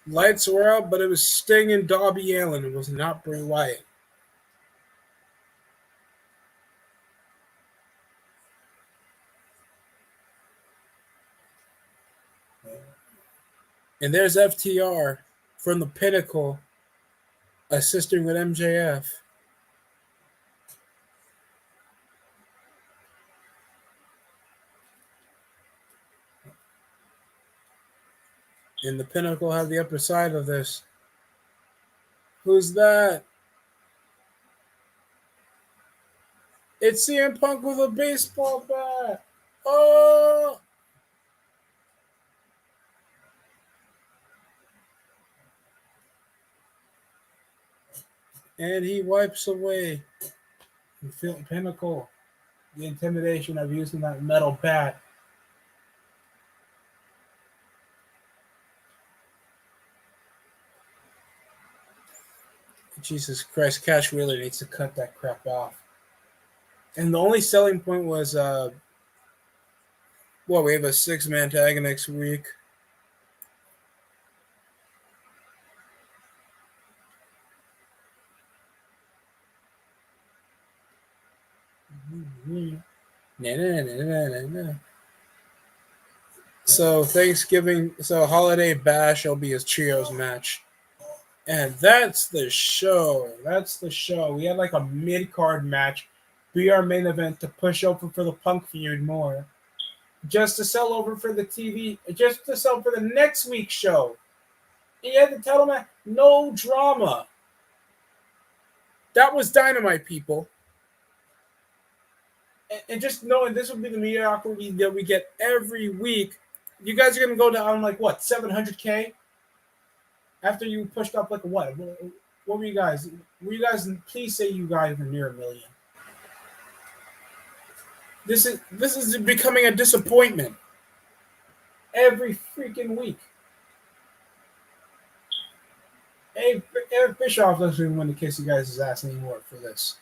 Lights were out, but it was Sting and Darby Allin. It was not Bray Wyatt. And there's FTR from the Pinnacle assisting with MJF. And the Pinnacle have the upper side of this. Who's that? It's CM Punk with a baseball bat. Oh! And he wipes away the Pinnacle. The intimidation of using that metal bat. Jesus Christ, Cash Wheeler needs to cut that crap off. And the only selling point was, we have a 6-man tag next week. So Thanksgiving, Holiday Bash will be his trios match. And that's the show. We had like a mid-card match. Be our main event to push over for the Punk feud more. Just to sell over for the TV. Just to sell for the next week's show. And you had to tell them no drama. That was Dynamite, people. And just knowing this will be the mediocrity that we get every week. You guys are going to go down like what, 700K? After you pushed up like what? What were you guys? Were you guys? Please say you guys were near 1 million. This is becoming a disappointment every freaking week. Eric Bischoff doesn't even want to kiss you guys' ass anymore for this.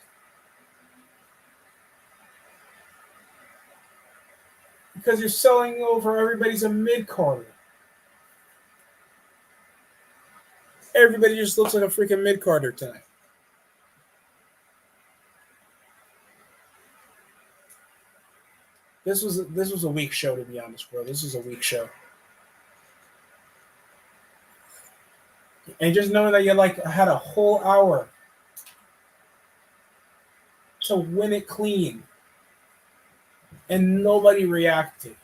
Because you're selling over everybody's a mid-carder. Everybody just looks like a freaking mid-carder tonight. This was a weak show, to be honest, bro. This was a weak show. And just knowing that you had a whole hour to win it clean, and nobody reacted.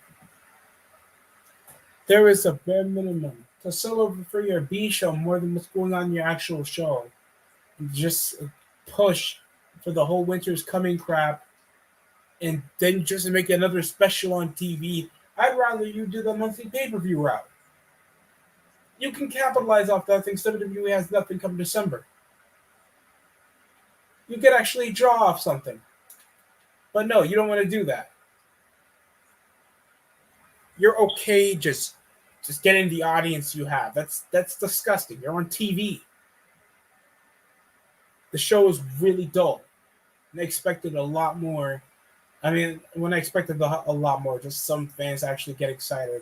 There is a bare minimum to sell over for your B show more than what's going on in your actual show. Just push for the whole winter's coming crap, and then just make another special on TV. I'd rather you do the monthly pay-per-view route. You can capitalize off that thing. WWE has nothing come December. You could actually draw off something. But no, you don't want to do that. You're okay just getting the audience you have. That's disgusting. You're on TV. The show is really dull. And I expected a lot more. I mean, when I expected a lot more, just some fans actually get excited.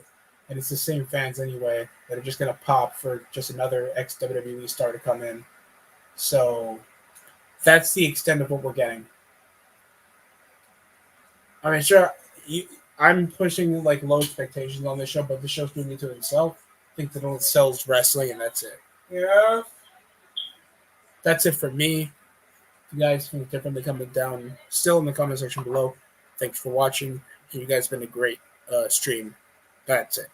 And it's the same fans anyway that are just going to pop for just another ex-WWE star to come in. So that's the extent of what we're getting. I mean, sure, I'm pushing low expectations on this show, but the show's doing it to itself. I think that it sells wrestling, and that's it. Yeah. That's it for me. If you guys think differently, comment down still in the comment section below. Thanks for watching. You guys have been a great stream. That's it.